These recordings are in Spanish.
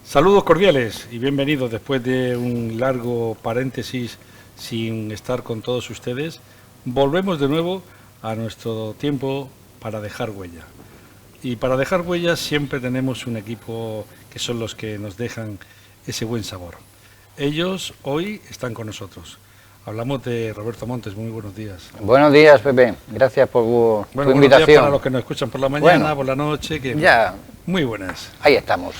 Saludos cordiales y bienvenidos después de un largo paréntesis sin estar con todos ustedes. Volvemos de nuevo a nuestro tiempo para dejar huella. Y para dejar huella siempre tenemos un equipo que son los que nos dejan ese buen sabor. Ellos hoy están con nosotros. Hablamos de Roberto Montes. Muy buenos días. Buenos días, Pepe. Gracias por tu invitación. Buenos días para los que nos escuchan por la mañana, bueno, por la noche. Que ya. Muy buenas. Ahí estamos.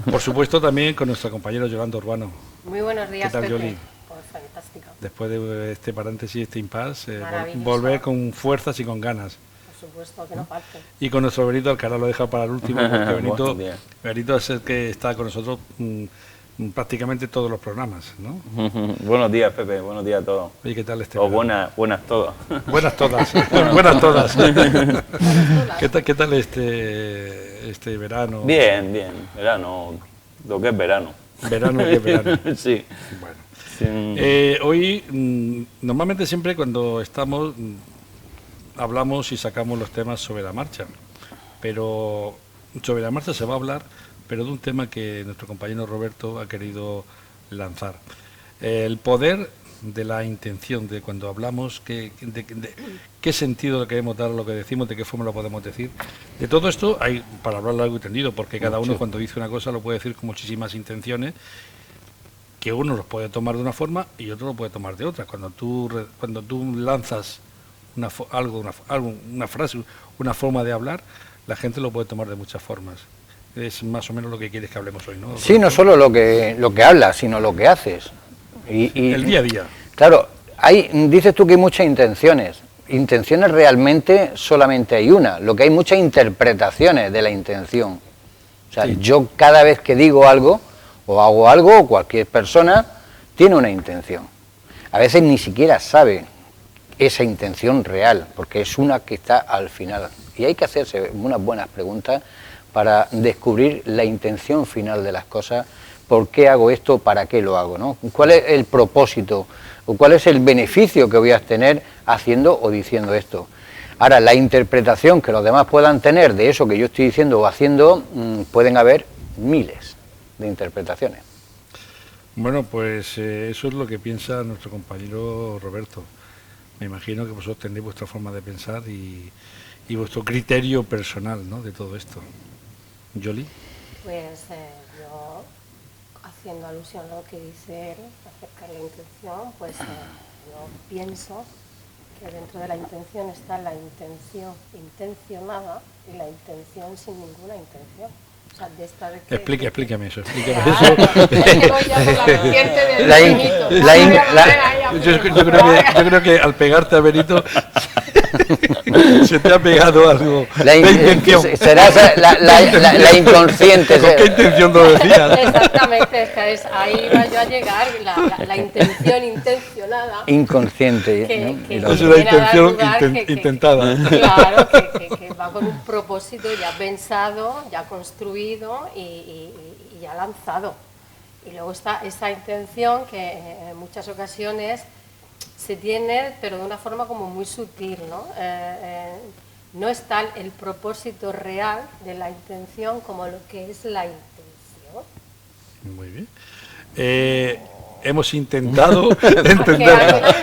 Por supuesto también con nuestra compañera Yolanda Urbano. Muy buenos días, ¿Qué tal, Pepe? Yoli? Pues fantástico. Después de este paréntesis, este impasse, Maravilloso. volver con fuerzas y con ganas. Por supuesto, que no falte. Y con nuestro Benito Alcalá, lo deja para el último, porque Benito es el que está con nosotros prácticamente todos los programas, ¿no? Buenos días, Pepe, buenos días a todos. Oye, ¿qué tal este O verano? buenas todas. Buenas todas, buenas todas. ¿Qué tal este verano? Bien, verano, lo que es verano. Verano, ¿qué es verano? Sí. Bueno. Sí. Hoy, normalmente siempre cuando estamos, hablamos y sacamos los temas sobre la marcha, pero sobre la marcha se va a hablar, pero de un tema que nuestro compañero Roberto ha querido lanzar. El poder de la intención, de cuando hablamos, de qué sentido le queremos dar a lo que decimos, de qué forma lo podemos decir. De todo esto hay para hablar largo y tendido, porque cada uno cuando dice una cosa lo puede decir con muchísimas intenciones, que uno los puede tomar de una forma y otro lo puede tomar de otra. Cuando tú lanzas una frase, una forma de hablar, la gente lo puede tomar de muchas formas. Es más o menos lo que quieres que hablemos hoy, ¿no? Sí, no solo lo que hablas, sino lo que haces. Y el día a día. Claro, dices tú que hay muchas intenciones. Intenciones realmente solamente hay una. Lo que hay muchas interpretaciones de la intención. O sea, sí. Yo cada vez que digo algo, o hago algo, o cualquier persona, tiene una intención. A veces ni siquiera sabe esa intención real, porque es una que está al final. Y hay que hacerse unas buenas preguntas para descubrir la intención final de las cosas, por qué hago esto, para qué lo hago, ¿no? ¿Cuál es el propósito o cuál es el beneficio que voy a tener haciendo o diciendo esto? Ahora, la interpretación que los demás puedan tener de eso que yo estoy diciendo o haciendo, pueden haber miles de interpretaciones. Bueno, pues eso es lo que piensa nuestro compañero Roberto. Me imagino que vosotros tendréis vuestra forma de pensar y vuestro criterio personal, ¿no?, de todo esto. ¿Yoli? Pues yo, haciendo alusión a lo que dice él acerca de la intención, pues yo pienso que dentro de la intención está la intención intencionada y la intención sin ninguna intención. O sea, de esta de que... Explícame eso. Yo creo que al pegarte a Benito se te ha pegado algo. La intención. Será la inconsciente. ¿Con qué intención lo decías? Exactamente, ahí va yo a llegar, la intención intencionada. Inconsciente. Es una intención intentada. Claro, que va con un propósito ya pensado, ya construido y ya lanzado. Y luego está esa intención que en muchas ocasiones se tiene, pero de una forma como muy sutil, ¿no? No es tal el propósito real de la intención como lo que es la intención. Muy bien. Hemos intentado entenderla.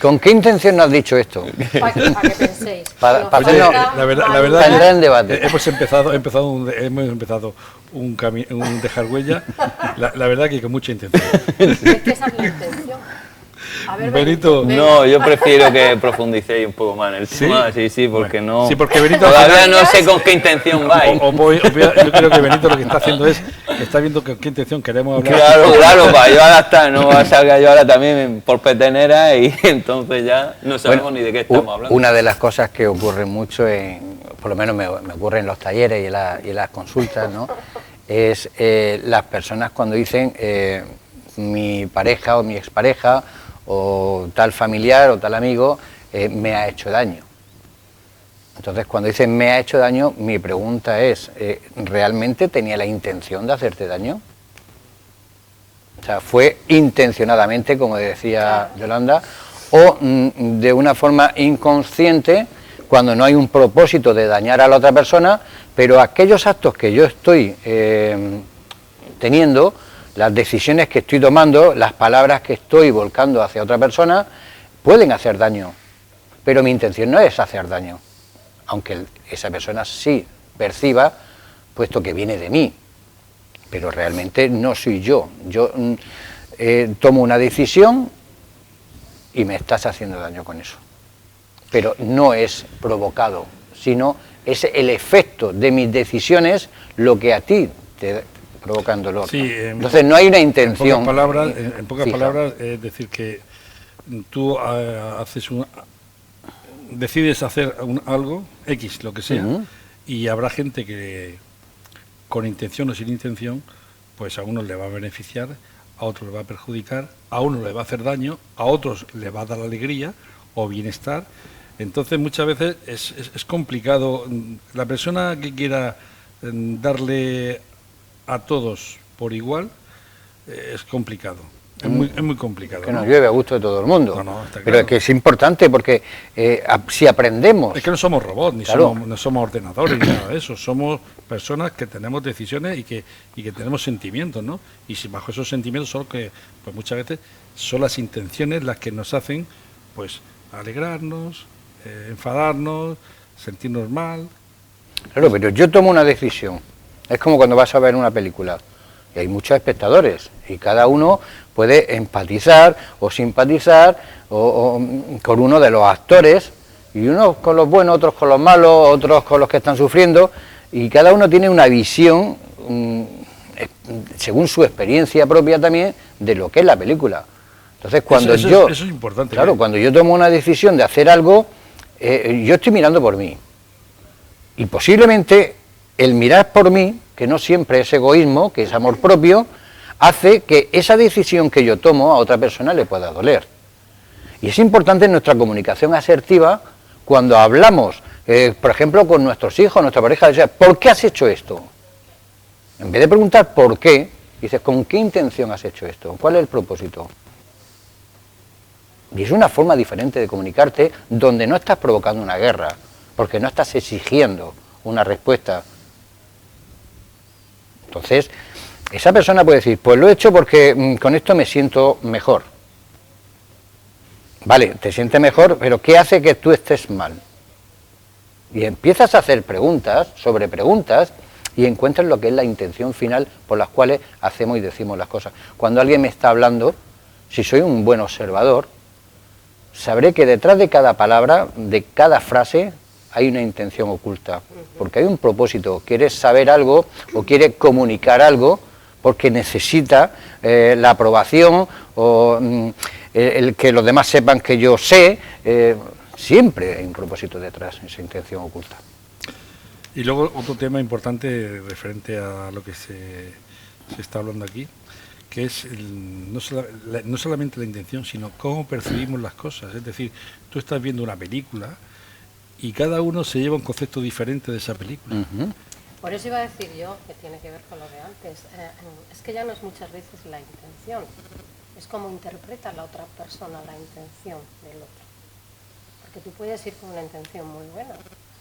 ¿Con qué intención no has dicho esto? Para que penséis. La verdad es en debate. Hemos empezado un dejar huella. La verdad que con mucha intención. Es que esa es la intención. A ver, Benito. No, yo prefiero que profundicéis un poco más en el tema. Sí, porque bueno, no. Sí, porque Benito todavía no sé con qué intención vais. Yo creo que Benito lo que está haciendo es está viendo con qué intención queremos hablar. Claro, para yo ahora estar, no salga yo ahora también por petenera y entonces ya no sabemos ni de qué estamos hablando. Una de las cosas que ocurre mucho, por lo menos me ocurre en los talleres y en las consultas, ¿no?, es las personas cuando dicen mi pareja o mi expareja o tal familiar o tal amigo me ha hecho daño. Entonces, cuando dicen me ha hecho daño, mi pregunta es, ¿realmente tenía la intención de hacerte daño? O sea, ¿fue intencionadamente, como decía Yolanda, o de una forma inconsciente, cuando no hay un propósito de dañar a la otra persona, pero aquellos actos que yo estoy teniendo, las decisiones que estoy tomando, las palabras que estoy volcando hacia otra persona, pueden hacer daño, pero mi intención no es hacer daño, aunque esa persona sí perciba, puesto que viene de mí, pero realmente no soy yo. Yo tomo una decisión y me estás haciendo daño con eso, pero no es provocado, sino es el efecto de mis decisiones lo que a ti te provocan dolor. Sí, entonces no hay una intención. En pocas palabras, es decir, que tú decides hacer algo, X, lo que sea, y habrá gente que con intención o sin intención, pues a unos le va a beneficiar, a otros le va a perjudicar, a unos le va a hacer daño, a otros le va a dar alegría o bienestar. Entonces muchas veces es complicado. La persona que quiera darle a todos por igual es complicado. Es muy complicado. Que nos llueve a gusto de todo el mundo. Está pero claro. es que es importante porque si aprendemos... Es que no somos robots, claro, no somos ordenadores, ni nada de eso. Somos personas que tenemos decisiones y que tenemos sentimientos, ¿no? Y si bajo esos sentimientos son que, pues muchas veces son las intenciones las que nos hacen, pues, alegrarnos, enfadarnos, sentirnos mal. Claro, pero yo tomo una decisión. Es como cuando vas a ver una película y hay muchos espectadores y cada uno puede empatizar o simpatizar o con uno de los actores, y unos con los buenos, otros con los malos, otros con los que están sufriendo, y cada uno tiene una visión según su experiencia propia también de lo que es la película. Entonces cuando eso es importante. Claro, cuando yo tomo una decisión de hacer algo, yo estoy mirando por mí, y posiblemente el mirar por mí, que no siempre es egoísmo, que es amor propio, hace que esa decisión que yo tomo a otra persona le pueda doler. Y es importante en nuestra comunicación asertiva, cuando hablamos, por ejemplo, con nuestros hijos, nuestra pareja, decir, ¿por qué has hecho esto? En vez de preguntar por qué, dices, ¿con qué intención has hecho esto? ¿Cuál es el propósito? Y es una forma diferente de comunicarte, donde no estás provocando una guerra, porque no estás exigiendo una respuesta. Entonces, esa persona puede decir, pues lo he hecho porque con esto me siento mejor. Vale, te sientes mejor, pero ¿qué hace que tú estés mal? Y empiezas a hacer preguntas sobre preguntas y encuentras lo que es la intención final por las cuales hacemos y decimos las cosas. Cuando alguien me está hablando, si soy un buen observador, sabré que detrás de cada palabra, de cada frase, hay una intención oculta, porque hay un propósito. Quieres saber algo o quiere comunicar algo porque necesita la aprobación o el que los demás sepan que yo sé. Siempre hay un propósito detrás, esa intención oculta. Y luego otro tema importante referente a lo que se está hablando aquí, que es no solamente la intención, sino cómo percibimos las cosas. Es decir, tú estás viendo una película y cada uno se lleva un concepto diferente de esa película. Por eso iba a decir yo, que tiene que ver con lo de antes, es que ya no es muchas veces la intención, es como interpreta la otra persona la intención del otro. Porque tú puedes ir con una intención muy buena,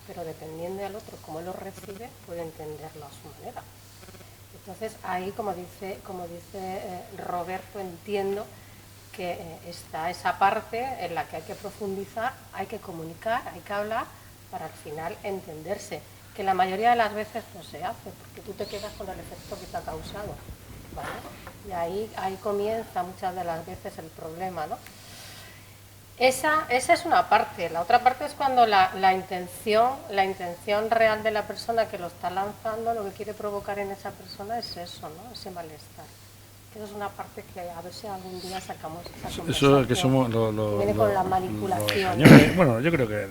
pero dependiendo del otro, cómo lo recibe, puede entenderlo a su manera. Entonces ahí, como dice Roberto, entiendo que está esa parte en la que hay que profundizar, hay que comunicar, hay que hablar para al final entenderse, que la mayoría de las veces no se hace, porque tú te quedas con el efecto que te ha causado, ¿vale? Y ahí comienza muchas de las veces el problema, ¿no? Esa es una parte. La otra parte es cuando la intención real de la persona que lo está lanzando, lo que quiere provocar en esa persona es eso, ¿no? Ese malestar. Eso es una parte que a ver si algún día sacamos esa conversación. Eso que somos viene con la manipulación. Bueno, yo creo que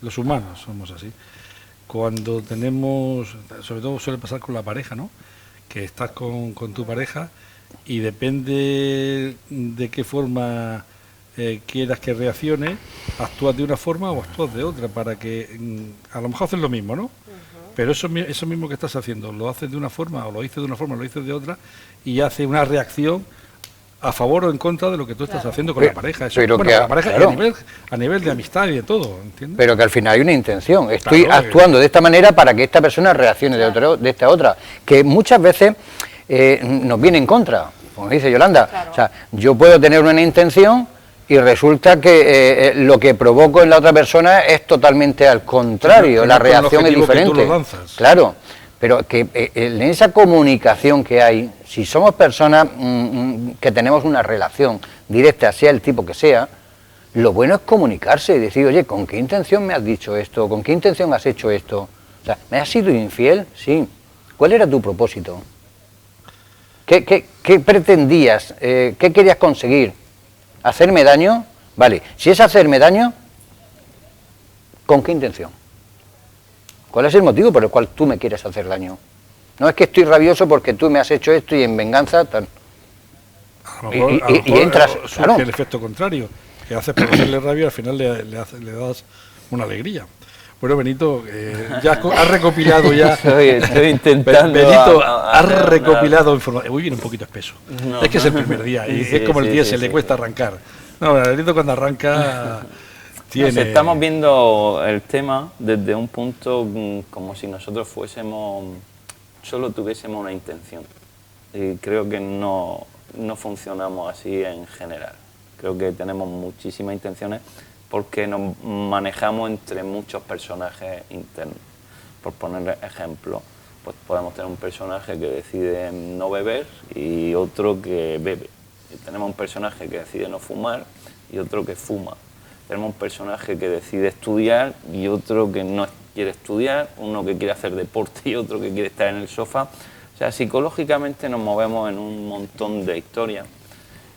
los humanos somos así. Cuando tenemos, sobre todo suele pasar con la pareja, ¿no? Que estás con tu pareja y depende de qué forma quieras que reaccione, actúas de una forma o actúas de otra, para que a lo mejor haces lo mismo, ¿no? Pero eso mismo que estás haciendo, lo haces de una forma o lo dices de una forma o lo dices de otra, y hace una reacción a favor o en contra de lo que tú estás haciendo con Pero- la pareja. Eso, pero bueno, que- con la pareja y claro. a nivel de amistad y de todo, ¿entiendes? Pero que al final hay una intención. Estoy Claro, actuando de esta manera para que esta persona reaccione de esta otra. Que muchas veces nos viene en contra, como dice Yolanda. Claro. O sea, yo puedo tener una intención y resulta que lo que provoco en la otra persona es totalmente al contrario, Que no la es con el reacción es objetivo que tú diferente. lo lanzas. Claro, pero que en esa comunicación que hay, si somos personas que tenemos una relación directa, sea el tipo que sea, lo bueno es comunicarse y decir, oye, ¿con qué intención me has dicho esto? ¿Con qué intención has hecho esto? O sea, ¿me has sido infiel? Sí. ¿Cuál era tu propósito? ¿Qué pretendías? ¿Qué querías conseguir? ¿Hacerme daño? Vale, si es hacerme daño, ¿con qué intención? ¿Cuál es el motivo por el cual tú me quieres hacer daño? No es que estoy rabioso porque tú me has hecho esto y en venganza tal. A lo mejor, y entras, surge claro. el efecto contrario, que haces por hacerle rabia y al final le das una alegría. Bueno, Benito, ya has recopilado ya... Estoy intentando... Benito, hacer has una- recopilado información. Uy, viene un poquito espeso. No. Es que es el primer día y Sí, es como el sí, día, sí, se le sí. cuesta arrancar. No, Benito cuando arranca tiene... Nos estamos viendo el tema desde un punto como si nosotros solo tuviésemos una intención. Y creo que no funcionamos así en general. Creo que tenemos muchísimas intenciones porque nos manejamos entre muchos personajes internos. Por poner ejemplo, pues podemos tener un personaje que decide no beber y otro que bebe. Y tenemos un personaje que decide no fumar y otro que fuma. Tenemos un personaje que decide estudiar y otro que no quiere estudiar, uno que quiere hacer deporte y otro que quiere estar en el sofá. O sea, psicológicamente nos movemos en un montón de historias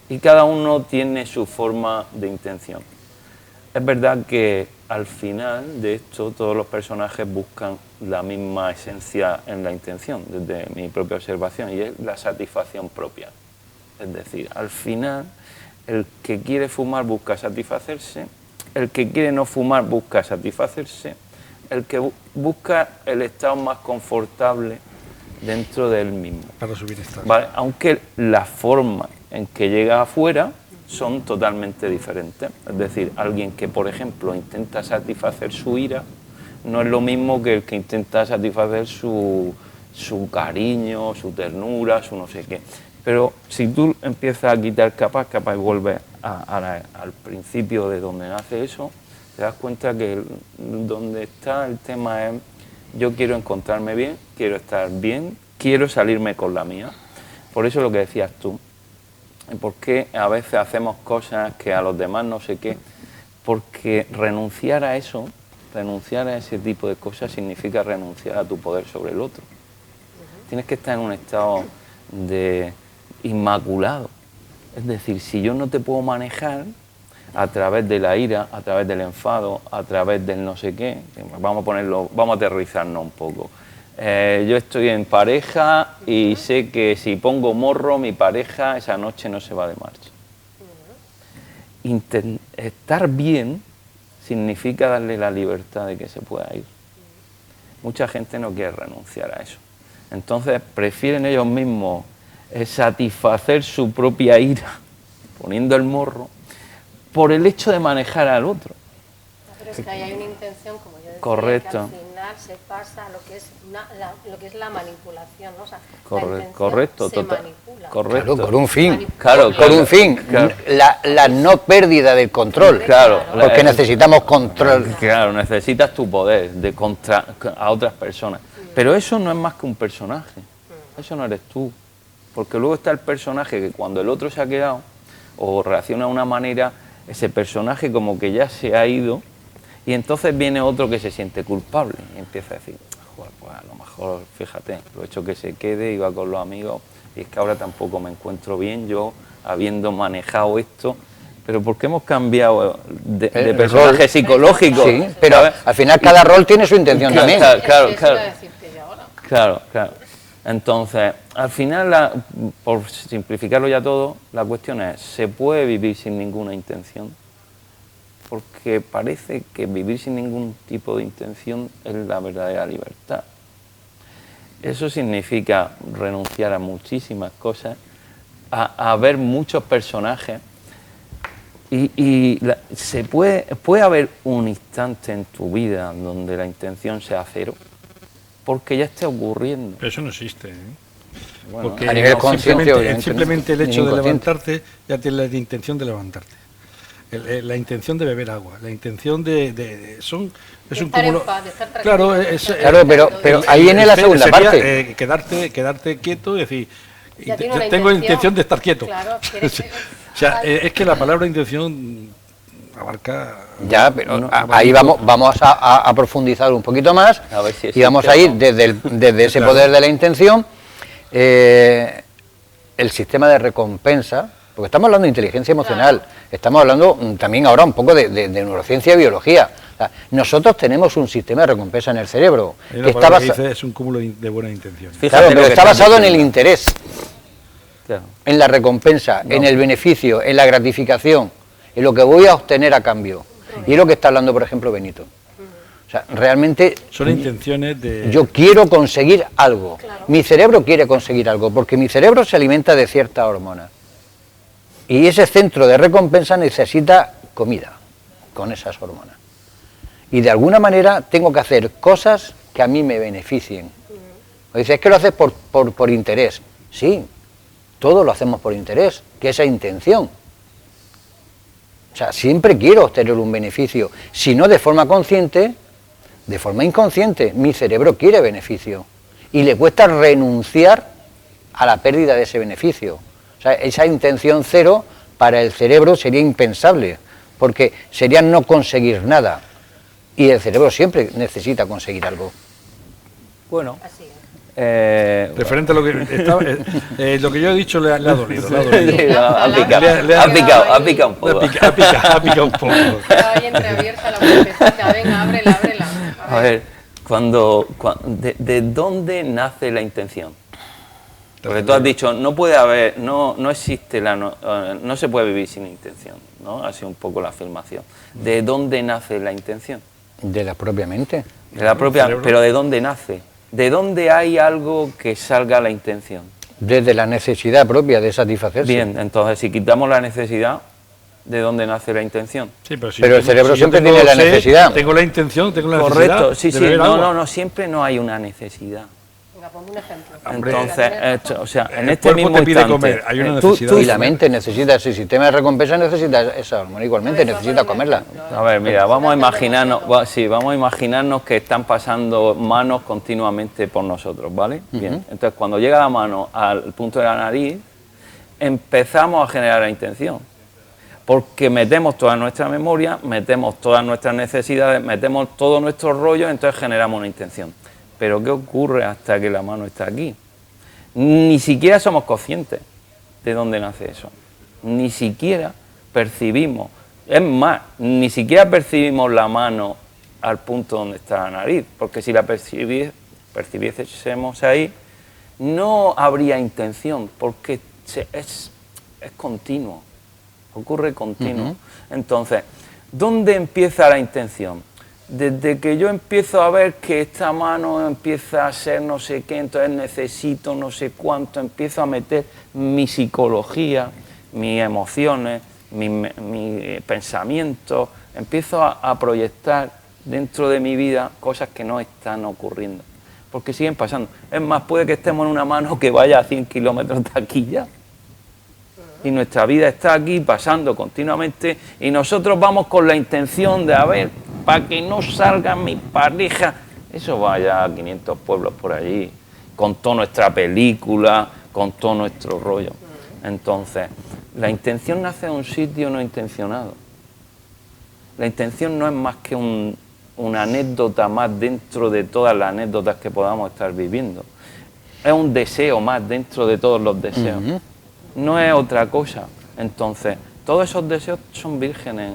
y cada uno tiene su forma de intención. Es verdad que al final de esto todos los personajes buscan la misma esencia en la intención, desde mi propia observación, y es la satisfacción propia. Es decir, al final el que quiere fumar busca satisfacerse, el que quiere no fumar busca satisfacerse, el que busca el estado más confortable dentro de él mismo. Para su bienestar. ¿Vale? Aunque las formas en que llega afuera son totalmente diferentes. Es decir, alguien que, por ejemplo, intenta satisfacer su ira, no es lo mismo que el que intenta satisfacer su cariño, su ternura, su no sé qué. Pero si tú empiezas a quitar capas y vuelves al principio de donde nace eso, te das cuenta que donde está el tema es: yo quiero encontrarme bien, quiero estar bien, quiero salirme con la mía. Por eso lo que decías tú, porque a veces hacemos cosas que a los demás no sé qué, porque renunciar a eso, renunciar a ese tipo de cosas significa renunciar a tu poder sobre el otro. Tienes que estar en un estado de inmaculado. Es decir, si yo no te puedo manejar a través de la ira, a través del enfado, a través del no sé qué, vamos a aterrizarnos un poco. Yo estoy en pareja y sé que si pongo morro, mi pareja esa noche no se va de marcha. Estar bien significa darle la libertad de que se pueda ir. Mucha gente no quiere renunciar a eso. Entonces prefieren ellos mismos satisfacer su propia ira poniendo el morro por el hecho de manejar al otro. Pero es que ahí hay una intención, como yo decía, Correcto. que al final se pasa a lo que es, lo que es la manipulación, ¿no? O sea, la Correcto, intención correcto, se total. manipula. Correcto. Claro, por un fin. Claro, Por un fin. claro. La no pérdida del control. Claro. Porque necesitamos control. Claro, necesitas tu poder a otras personas. Pero eso no es más que un personaje. Eso no eres tú. Porque luego está el personaje que cuando el otro se ha quedado o reacciona de una manera, ese personaje como que ya se ha ido y entonces viene otro que se siente culpable y empieza a decir: joder, pues a lo mejor, fíjate, lo he hecho que se quede, iba con los amigos y es que ahora tampoco me encuentro bien yo habiendo manejado esto. Pero ¿por qué hemos cambiado de personaje rol. psicológico? Sí, pero ¿sabes? al final cada rol tiene su intención Claro, también. claro, Es que claro. eso iba a decirte yo ahora. Claro. Entonces, al final, por simplificarlo ya todo, la cuestión es: ¿se puede vivir sin ninguna intención? Porque parece que vivir sin ningún tipo de intención es la verdadera libertad. Eso significa renunciar a muchísimas cosas, a ver muchos personajes y puede haber un instante en tu vida donde la intención sea cero, porque ya está ocurriendo. Pero eso no existe, ¿eh? Bueno, Porque a nivel consciente, simplemente el hecho de inconsciente. levantarte ya tienes la intención de levantarte. La intención de beber agua, la intención es un estar en cúmulo. paz, de estar Claro, tranquilo. Claro, pero ahí viene la segunda sería, parte. quedarte quieto y decir, Ya tiene una tengo intención. intención de estar quieto. Claro, O sea, es que la palabra intención abarca. Ya, pero No, ahí vamos a profundizar un poquito más A ver si y vamos a existe ir o no. desde ese Claro. poder de la intención, el sistema de recompensa, porque estamos hablando de inteligencia emocional, estamos hablando también ahora un poco de neurociencia y biología. O sea, nosotros tenemos un sistema de recompensa en el cerebro Hay una que está palabra que basado, dice, es un cúmulo de buenas intenciones. Fíjate claro, lo pero que está estás basado en el diciendo. interés, Claro. en la recompensa, en el beneficio, en la gratificación, en lo que voy a obtener a cambio. Y es lo que está hablando, por ejemplo, Benito. O sea, realmente Son intenciones de. yo quiero conseguir algo. Claro. Mi cerebro quiere conseguir algo, porque mi cerebro se alimenta de ciertas hormonas. Y ese centro de recompensa necesita comida con esas hormonas. Y de alguna manera tengo que hacer cosas que a mí me beneficien. O dices, es que lo haces por interés. Sí, todo lo hacemos por interés, que esa intención. O sea, siempre quiero obtener un beneficio, si no de forma consciente, de forma inconsciente. Mi cerebro quiere beneficio y le cuesta renunciar a la pérdida de ese beneficio. O sea, esa intención cero para el cerebro sería impensable, porque sería no conseguir nada. Y el cerebro siempre necesita conseguir algo. Bueno, Así es. Referente a lo que lo que yo he dicho le ha dolido. Le ha dolido. Sí, ha picado, Le ha- ha picado un poco. Ha picado un poco. Estaba ahí entreabierta la puertecita. Venga, ábrela. A ver, ¿de dónde nace la intención? Porque tú has dicho, no puede haber, no existe, no se puede vivir sin intención, ¿no? Ha sido un poco la afirmación. ¿De dónde nace la intención? De la propia mente. De la propia, cerebro. pero ¿de dónde nace? ¿De dónde hay algo que salga la intención? Desde la necesidad propia de satisfacerse. Bien, entonces si quitamos la necesidad, ¿de dónde nace la intención? Sí, si Pero el cerebro si yo siempre tengo tiene la sed, necesidad. Tengo la intención, tengo la Correcto, necesidad. sí, de sí, beber agua. no, siempre no hay una necesidad. Venga, ponme un ejemplo. Hombre. Entonces, o sea, en El este cuerpo mismo te pide instante, comer, hay una tú- necesidad tú- Y la mente necesita ese sistema de recompensa, necesita esa hormona igualmente, necesita comerla. A ver, mira, vamos a imaginarnos que están pasando manos continuamente por nosotros, ¿vale? Bien, entonces cuando llega la mano al punto de la nariz, empezamos a generar la intención. Porque metemos toda nuestra memoria, metemos todas nuestras necesidades, metemos todo nuestro rollo, entonces generamos una intención. Pero ¿qué ocurre hasta que la mano está aquí? Ni siquiera somos conscientes de dónde nace eso. Ni siquiera percibimos. Es más, ni siquiera percibimos la mano al punto donde está la nariz. Porque si la percibiésemos ahí, no habría intención, porque es continuo. Ocurre continuo. Entonces, ¿dónde empieza la intención? Desde que yo empiezo a ver que esta mano empieza a ser no sé qué, entonces necesito no sé cuánto, empiezo a meter mi psicología, mis emociones, mi pensamientos, empiezo a proyectar dentro de mi vida cosas que no están ocurriendo, porque siguen pasando. Es más, puede que estemos en una mano que vaya a 100 kilómetros de aquí ya. Y nuestra vida está aquí pasando continuamente y nosotros vamos con la intención de, a ver, para que no salga mi pareja, eso vaya a 500 pueblos por allí, con toda nuestra película, con todo nuestro rollo. Entonces, la intención nace de un sitio no intencionado. La intención no es más que una anécdota más dentro de todas las anécdotas que podamos estar viviendo. Es un deseo más dentro de todos los deseos. No es otra cosa. Entonces, todos esos deseos son vírgenes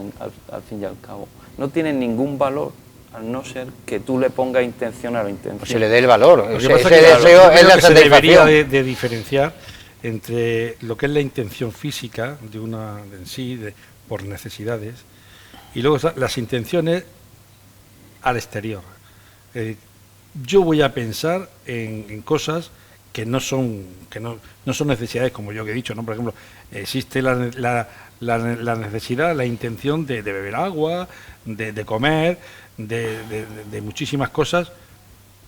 al fin y al cabo. No tienen ningún valor, al no ser que tú le pongas intención a la intención. Pues se le dé el valor. Lo que Ese pasa es que, deseo yo es creo la que se debería satisfacción. de diferenciar entre lo que es la intención física de una en sí, por necesidades, y luego las intenciones al exterior. Yo voy a pensar en cosas que no son necesidades como yo que he dicho, ¿no? Por ejemplo, existe la necesidad, la intención de beber agua, de comer, de muchísimas cosas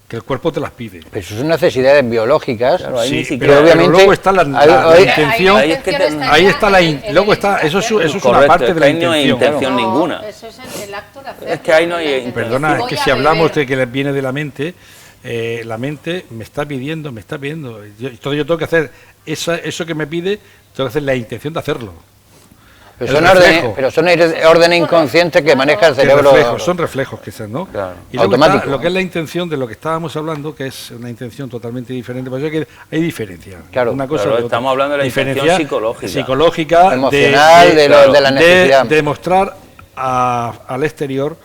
que el cuerpo te las pide. Pero eso son necesidades biológicas. Claro, ahí Sí, ni siquiera- pero obviamente luego está la intención. ahí es que Ahí está luego está, eso es una Correcto, parte es de que la ahí no hay intención. intención ninguna. Eso es el acto de hacerlo. Es que ahí no hay La intención. Perdona, es Voy que a si hablamos beber. de que les viene de la mente me está pidiendo. Entonces yo tengo que hacer eso que me pide, tengo que hacer la intención de hacerlo. Pero el son, reflejo. pero son órdenes inconscientes que maneja el Que cerebro. son reflejos quizás, ¿no? Claro. Y luego Automático. está lo que es la intención de lo que estábamos hablando, que es una intención totalmente diferente. Por eso que hay diferencia. Claro. Una cosa Pero de otra. estamos hablando de la intención Diferencia psicológica. psicológica, Emocional, de la necesidad. de mostrar al exterior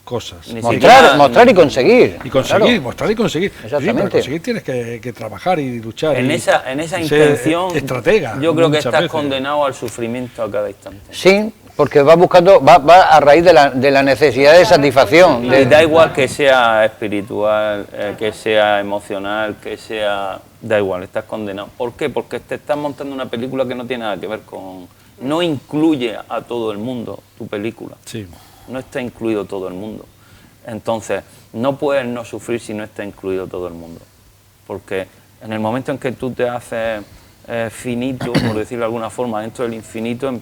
cosas. Ni Mostrar y conseguir. Y conseguir, Claro. mostrar y conseguir. Exactamente. Sí, para conseguir tienes que trabajar y luchar. En y esa ser intención, estratega. yo creo que muchas estás veces. condenado al sufrimiento a cada instante. Sí, porque va buscando, va a raíz de la necesidad de satisfacción. Y da igual que sea espiritual, que sea emocional, que sea... Da igual, estás condenado. ¿Por qué? Porque te estás montando una película que no tiene nada que ver con... No incluye a todo el mundo tu película. Sí. No está incluido todo el mundo. Entonces, no puedes no sufrir si no está incluido todo el mundo. Porque en el momento en que tú te haces finito, por decirlo de alguna forma, dentro del infinito,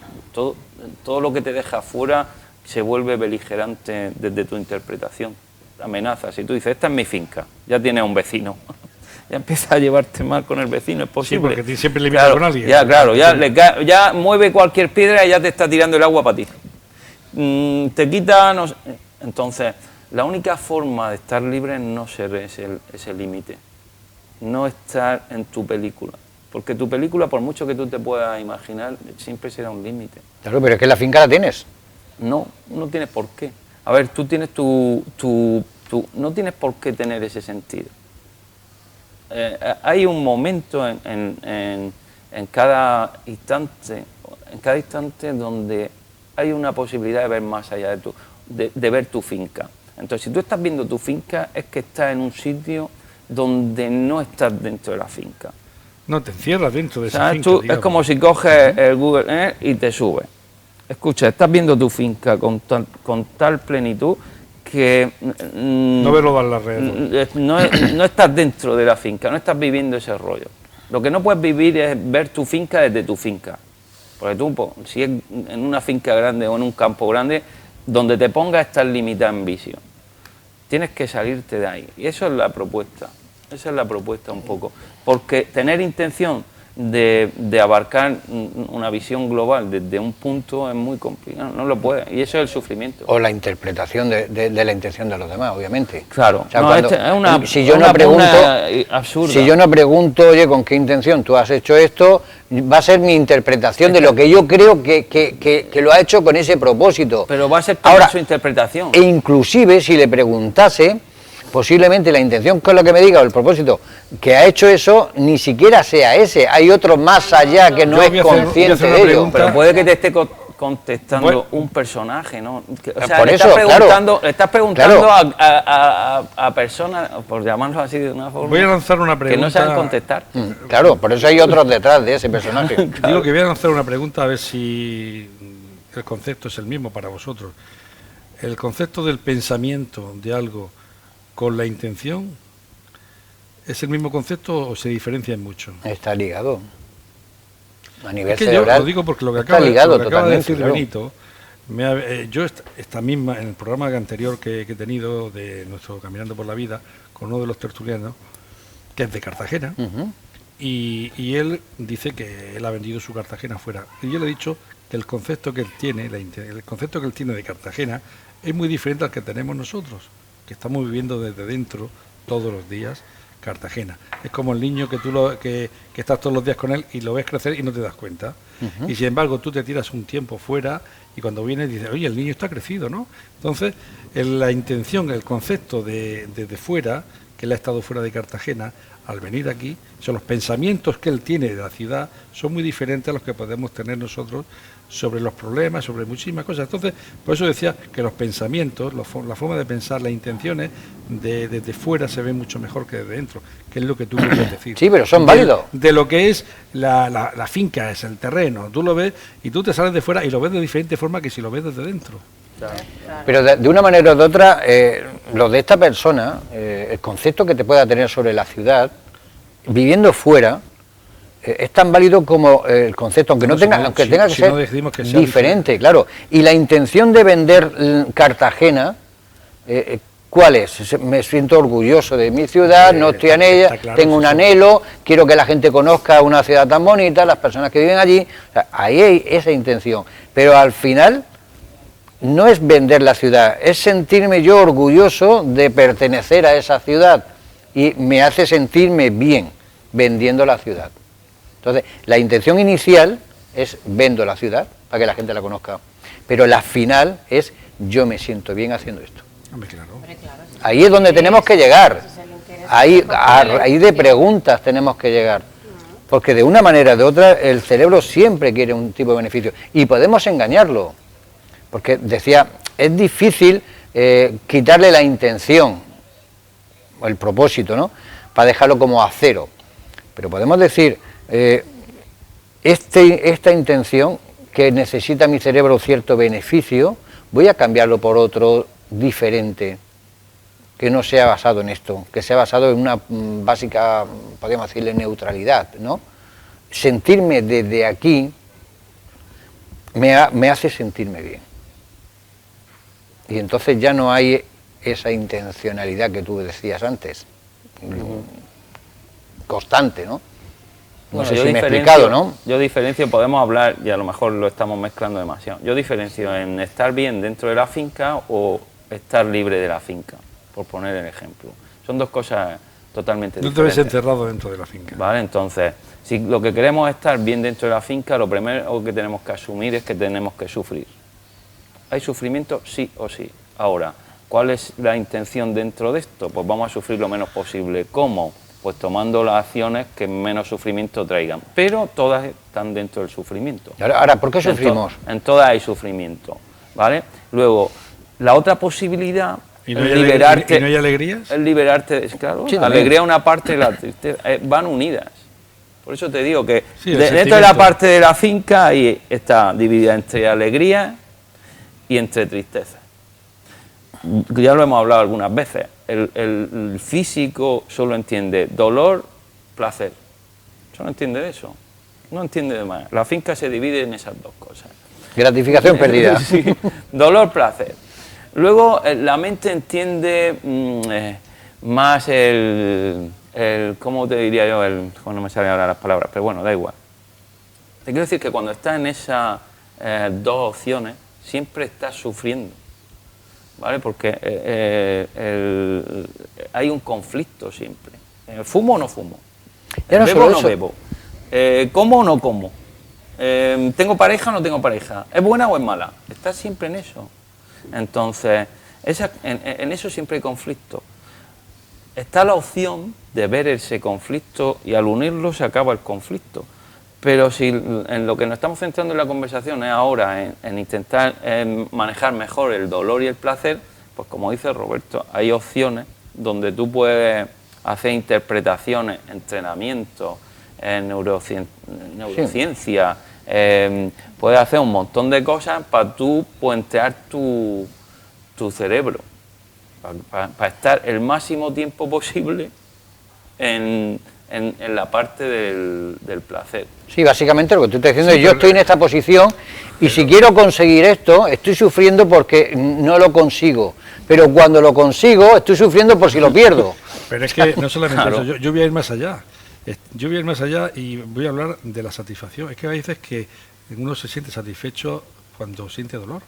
todo lo que te deja afuera se vuelve beligerante desde tu interpretación. Amenaza. Si tú dices, esta es mi finca, ya tienes un vecino. Ya empiezas a llevarte mal con el vecino, es posible. Sí, porque siempre le miras Claro, con alguien. ya, claro, ya mueve cualquier piedra y ya te está tirando el agua para ti. Te quita... No sé. Entonces, la única forma de estar libre es no ser ese límite. No estar en tu película. Porque tu película, por mucho que tú te puedas imaginar, siempre será un límite. Claro, pero es que la finca la tienes. No tienes por qué. A ver, tú tienes no tienes por qué tener ese sentido. Hay un momento en cada instante, donde hay una posibilidad de ver más allá de ver tu finca. Entonces, si tú estás viendo tu finca, es que estás en un sitio donde no estás dentro de la finca. No, te encierras dentro de O esa sea, finca, es digamos. como si coges el Google Earth y te subes. Escucha, estás viendo tu finca con tal plenitud que No verlo al alrededor. no estás dentro de la finca, no estás viviendo ese rollo. Lo que no puedes vivir es ver tu finca desde tu finca. Porque tú, si es en una finca grande o en un campo grande, donde te pongas estás limitado en visión. Tienes que salirte de ahí. Y eso es la propuesta. Esa es la propuesta un poco. Porque tener intención de abarcar una visión global desde un punto es muy complicado. No lo puedes. Y eso es el sufrimiento. O la interpretación de la intención de los demás, obviamente. Claro. O sea, No, cuando- es una, si yo una no pregunto, pugna absurda. si yo no pregunto, oye, ¿con qué intención tú has hecho esto? Va a ser mi interpretación de lo que yo creo que lo ha hecho con ese propósito. Pero va a ser Ahora, su interpretación. E inclusive, si le preguntase, posiblemente la intención con lo que me diga o el propósito que ha hecho eso, ni siquiera sea ese. Hay otro más allá que no Yo es voy a hacer consciente una de ello. pregunta. Pero puede que te esté contestando Bueno. un personaje, ¿no? O Por sea, le eso, estás preguntando, claro. le estás preguntando Claro. a personas, por llamarlo así de una forma, Voy a lanzar una que pregunta. no saben contestar. Claro, por eso hay otros detrás de ese personaje. Digo que voy a lanzar una pregunta a ver si el concepto es el mismo para vosotros. ¿El concepto del pensamiento de algo con la intención es el mismo concepto o se diferencia en mucho? Está ligado. A nivel Es que yo cerebral. lo digo porque lo que está acaba, ligado lo que acaba de totalmente, decir claro. Benito, yo esta misma, en el programa anterior que he tenido de nuestro Caminando por la Vida, con uno de los tertulianos, que es de Cartagena, Ujú. y él dice que él ha vendido su Cartagena fuera. Y yo le he dicho que el concepto que él tiene, el concepto que él tiene de Cartagena es muy diferente al que tenemos nosotros, que estamos viviendo desde dentro todos los días Cartagena. Es como el niño que estás todos los días con él y lo ves crecer y no te das cuenta. Y sin embargo tú te tiras un tiempo fuera y cuando vienes dices, oye, el niño está crecido, ¿no? Entonces, la intención, el concepto de fuera, que él ha estado fuera de Cartagena, al venir aquí, son los pensamientos que él tiene de la ciudad son muy diferentes a los que podemos tener nosotros sobre los problemas, sobre muchísimas cosas. Entonces, por eso decía que los pensamientos, la forma de pensar, las intenciones, desde fuera se ven mucho mejor que desde dentro, que es lo que tú quieres decir. Sí, pero son válidos. De lo que es la finca, es el terreno. Tú lo ves y tú te sales de fuera y lo ves de diferente forma que si lo ves desde dentro. Pero de una manera o de otra, lo de esta persona, el concepto que te pueda tener sobre la ciudad, viviendo fuera, es tan válido como el concepto, aunque no tenga, aunque tenga que ser diferente, claro. Y la intención de vender Cartagena, ¿cuál es? Me siento orgulloso de mi ciudad, no estoy en ella, claro, tengo un anhelo, quiero que la gente conozca una ciudad tan bonita, las personas que viven allí, o sea, ahí hay esa intención. Pero al final no es vender la ciudad, es sentirme yo orgulloso de pertenecer a esa ciudad y me hace sentirme bien vendiendo la ciudad. Entonces, la intención inicial es vendo la ciudad para que la gente la conozca, pero la final es yo me siento bien haciendo esto. Hombre, claro. Ahí es donde tenemos que llegar, ahí de preguntas tenemos que llegar, porque de una manera o de otra el cerebro siempre quiere un tipo de beneficio y podemos engañarlo, porque decía, es difícil quitarle la intención, o el propósito, ¿no?, para dejarlo como a cero. Pero podemos decir, esta intención que necesita mi cerebro cierto beneficio, voy a cambiarlo por otro diferente, que no sea basado en esto, que sea basado en una básica, podríamos decirle, neutralidad, ¿no? Sentirme desde aquí me hace sentirme bien. Y entonces ya no hay esa intencionalidad que tú decías antes, constante, ¿no? No sé si me he explicado, ¿no? Yo diferencio, podemos hablar, y a lo mejor lo estamos mezclando demasiado, yo diferencio en estar bien dentro de la finca o estar libre de la finca, por poner el ejemplo. Son dos cosas totalmente diferentes. No te ves encerrado dentro de la finca. Vale, entonces, si lo que queremos es estar bien dentro de la finca, lo primero que tenemos que asumir es que tenemos que sufrir. ¿Hay sufrimiento? Sí o sí. Ahora, ¿cuál es la intención dentro de esto? Pues vamos a sufrir lo menos posible. ¿Cómo? Pues tomando las acciones que menos sufrimiento traigan. Pero todas están dentro del sufrimiento. Ahora, ¿por qué sufrimos? En todas hay sufrimiento, ¿vale? Luego, la otra posibilidad ¿Y no hay liberarte, ¿y no hay alegrías? Es liberarte, claro, sí, la alegría una parte de la tristeza, van unidas. Por eso te digo que dentro de la parte de la finca ahí está dividida entre alegría y entre tristeza. Ya lo hemos hablado algunas veces, el físico solo entiende dolor, placer, solo entiende eso, no entiende de más. La finca se divide en esas dos cosas. Gratificación perdida. Sí, dolor, placer. Luego la mente entiende más ¿cómo te diría yo? No me salen ahora las palabras, pero bueno, da igual. Te quiero decir que cuando estás en esas dos opciones, siempre estás sufriendo, ¿vale? Porque hay un conflicto siempre. ¿Fumo o no fumo? ¿Bebo o no bebo? ¿Como o no como? ¿Tengo pareja o no tengo pareja? ¿Es buena o es mala? Estás siempre en eso. Entonces, en eso siempre hay conflicto. Está la opción de ver ese conflicto y al unirlo se acaba el conflicto. Pero si en lo que nos estamos centrando en la conversación es ahora en intentar manejar mejor el dolor y el placer, pues como dice Roberto, hay opciones donde tú puedes hacer interpretaciones, entrenamiento, neurociencia, puedes hacer un montón de cosas para tú puentear tu cerebro, para estar el máximo tiempo posible en la parte del placer. Sí, básicamente lo que tú estás diciendo es yo estoy en esta posición y si quiero conseguir esto, estoy sufriendo porque no lo consigo. Pero cuando lo consigo, estoy sufriendo por si lo pierdo. Pero es que no solamente claro. Eso, yo voy a ir más allá. Yo voy a ir más allá y voy a hablar de la satisfacción. Es que a veces que uno se siente satisfecho cuando siente dolor.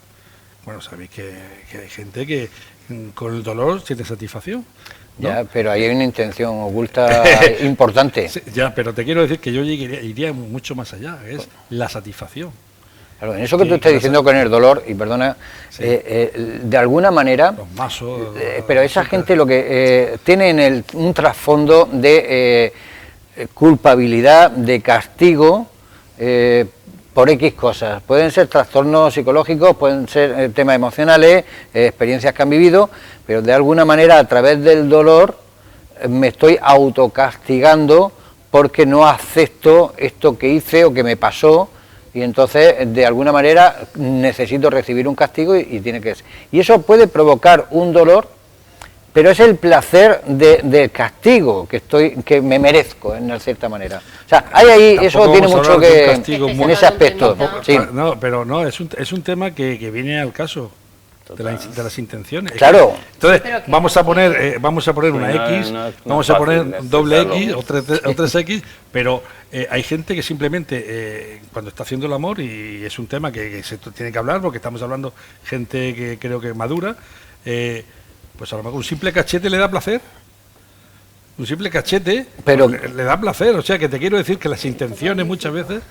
Bueno, sabéis que hay gente que con el dolor siente satisfacción. ¿no? Ya, pero ahí hay una intención oculta importante. Sí, ya, pero te quiero decir que yo iría mucho más allá, es la satisfacción. Claro, en eso que Sí, tú estás diciendo con el dolor, y perdona, Sí. de alguna manera, Los masos... pero esa etcétera. gente lo que tiene un trasfondo de culpabilidad, de castigo, por X cosas. Pueden ser trastornos psicológicos, pueden ser temas emocionales, experiencias que han vivido, pero de alguna manera a través del dolor me estoy autocastigando porque no acepto esto que hice o que me pasó, y entonces de alguna manera necesito recibir un castigo y tiene que ser. Y eso puede provocar un dolor, pero es el placer del castigo que me merezco en cierta manera. O sea, hay ahí, Tampoco eso tiene vamos a mucho hablar de un que castigo en ese aspecto. Sí. No, pero no, es un tema que viene al caso de las intenciones. Claro. Entonces, Pero que- vamos a poner una no, X, no es vamos a fácil poner doble X expresarlo. o 3X, pero hay gente que simplemente cuando está haciendo el amor, y es un tema que se tiene que hablar, porque estamos hablando gente que creo que madura, pues a lo mejor un simple cachete le da placer. Un simple cachete Pero- pues, le da placer. O sea, que te quiero decir que las intenciones muchas veces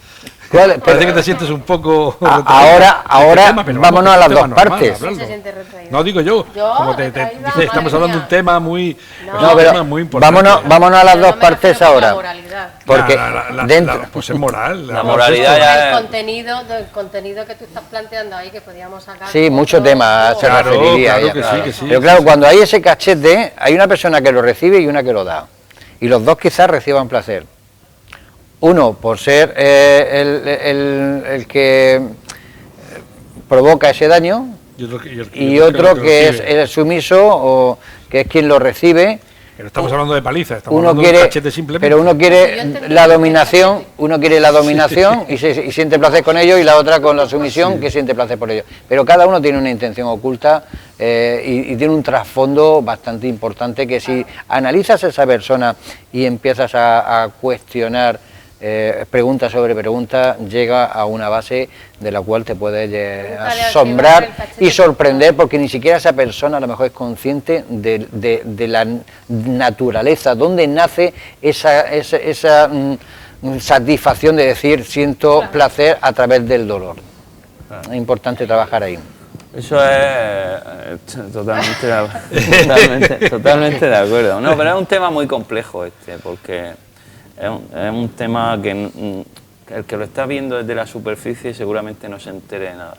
¿Cuál? parece que te sientes un poco Ahora vámonos a las dos partes. Sí, se siente retraído. No digo yo, Yo, como te retraída, dice, madre estamos hablando de mía. un tema muy, No, es No, un pero tema muy importante. vámonos a las Pero dos no me partes refiero con la ahora. moralidad. Porque dentro... pues es moral. La moralidad ya El es- contenido, del contenido que tú estás planteando ahí, que podíamos sacar. Sí, mucho otro- tema se Claro, referiría claro a ella. que sí, que sí, Pero sí, claro, sí. cuando hay ese cachete, hay una persona que lo recibe y una que lo da. Y los dos quizás reciban placer. Uno por ser el que provoca ese daño, y otro que es el sumiso, o que es quien lo recibe. Pero estamos hablando de paliza, estamos Uno hablando de un quiere, cachete simplemente. pero uno Yo quiere entendí la que dominación, cachete. uno quiere la dominación y siente placer con ello, y la otra con la sumisión que siente placer por ello. Pero cada uno tiene una intención oculta y tiene un trasfondo bastante importante, que si analizas a esa persona y empiezas a cuestionar pregunta sobre pregunta, llega a una base de la cual te puedes Pregúntale al asombrar que va a hacer el y cachete sorprender, porque ni siquiera esa persona a lo mejor es consciente de la naturaleza, dónde nace esa satisfacción de decir siento placer a través del dolor. Es importante trabajar ahí. Eso es totalmente de acuerdo. No, pero es un tema muy complejo porque es un tema que el que lo está viendo desde la superficie seguramente no se entere de nada.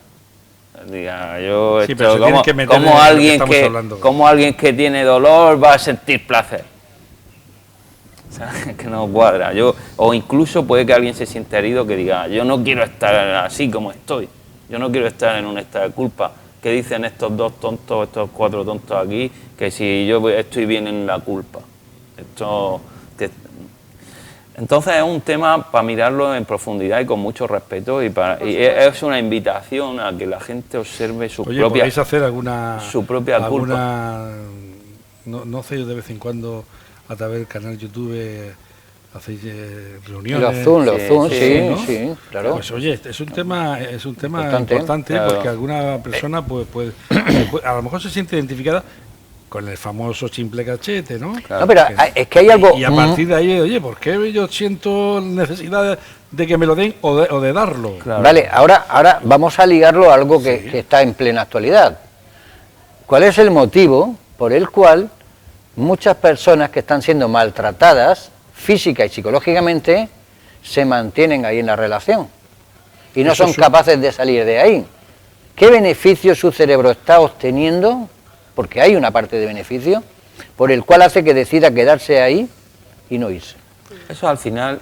Diga, yo Sí, esto, pero se tienen que meter en como lo que alguien estamos que hablando. como alguien que tiene dolor va a sentir placer. O sea, que no cuadra. O incluso puede que alguien se sienta herido que diga, yo no quiero estar así como estoy. Yo no quiero estar en un estado de culpa. ¿Qué dicen estos dos tontos, estos cuatro tontos aquí? Que si yo estoy bien en la culpa. Entonces es un tema para mirarlo en profundidad y con mucho respeto, y es una invitación a que la gente observe su Oye, propia... ¿podéis hacer alguna culpa? No hacéis de vez en cuando a través del canal YouTube, hacéis reuniones? Los Zoom, sí, ¿no? sí, claro. Pues oye, es un tema importante, claro. porque alguna persona puede, a lo mejor se siente identificada con el famoso simple cachete, ¿no? No, pero es que hay algo... Y a partir de ahí, oye, ¿por qué yo siento necesidad de que me lo den o de darlo? Claro. Vale, ahora vamos a ligarlo a algo que está en plena actualidad. ¿Cuál es el motivo por el cual muchas personas que están siendo maltratadas física y psicológicamente se mantienen ahí en la relación y no Eso son sí. capaces de salir de ahí? ¿Qué beneficio su cerebro está obteniendo? Porque hay una parte de beneficio por el cual hace que decida quedarse ahí y no irse. Eso al final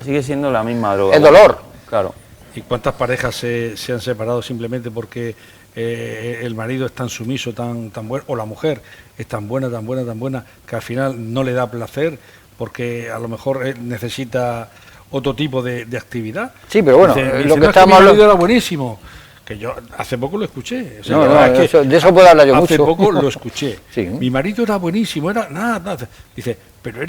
sigue siendo la misma droga. Es dolor. Claro. ¿Y cuántas parejas se han separado simplemente porque el marido es tan sumiso, tan bueno, o la mujer es tan buena, que al final no le da placer porque a lo mejor necesita otro tipo de actividad? Sí, pero bueno, Dice, lo que "No, es estamos mi marido hablando... era buenísimo", que yo hace poco lo escuché. O sea, No, la no, verdad es que de eso puedo hablar yo hace mucho. poco lo escuché. Sí. Mi marido era buenísimo, era nada. Dice, pero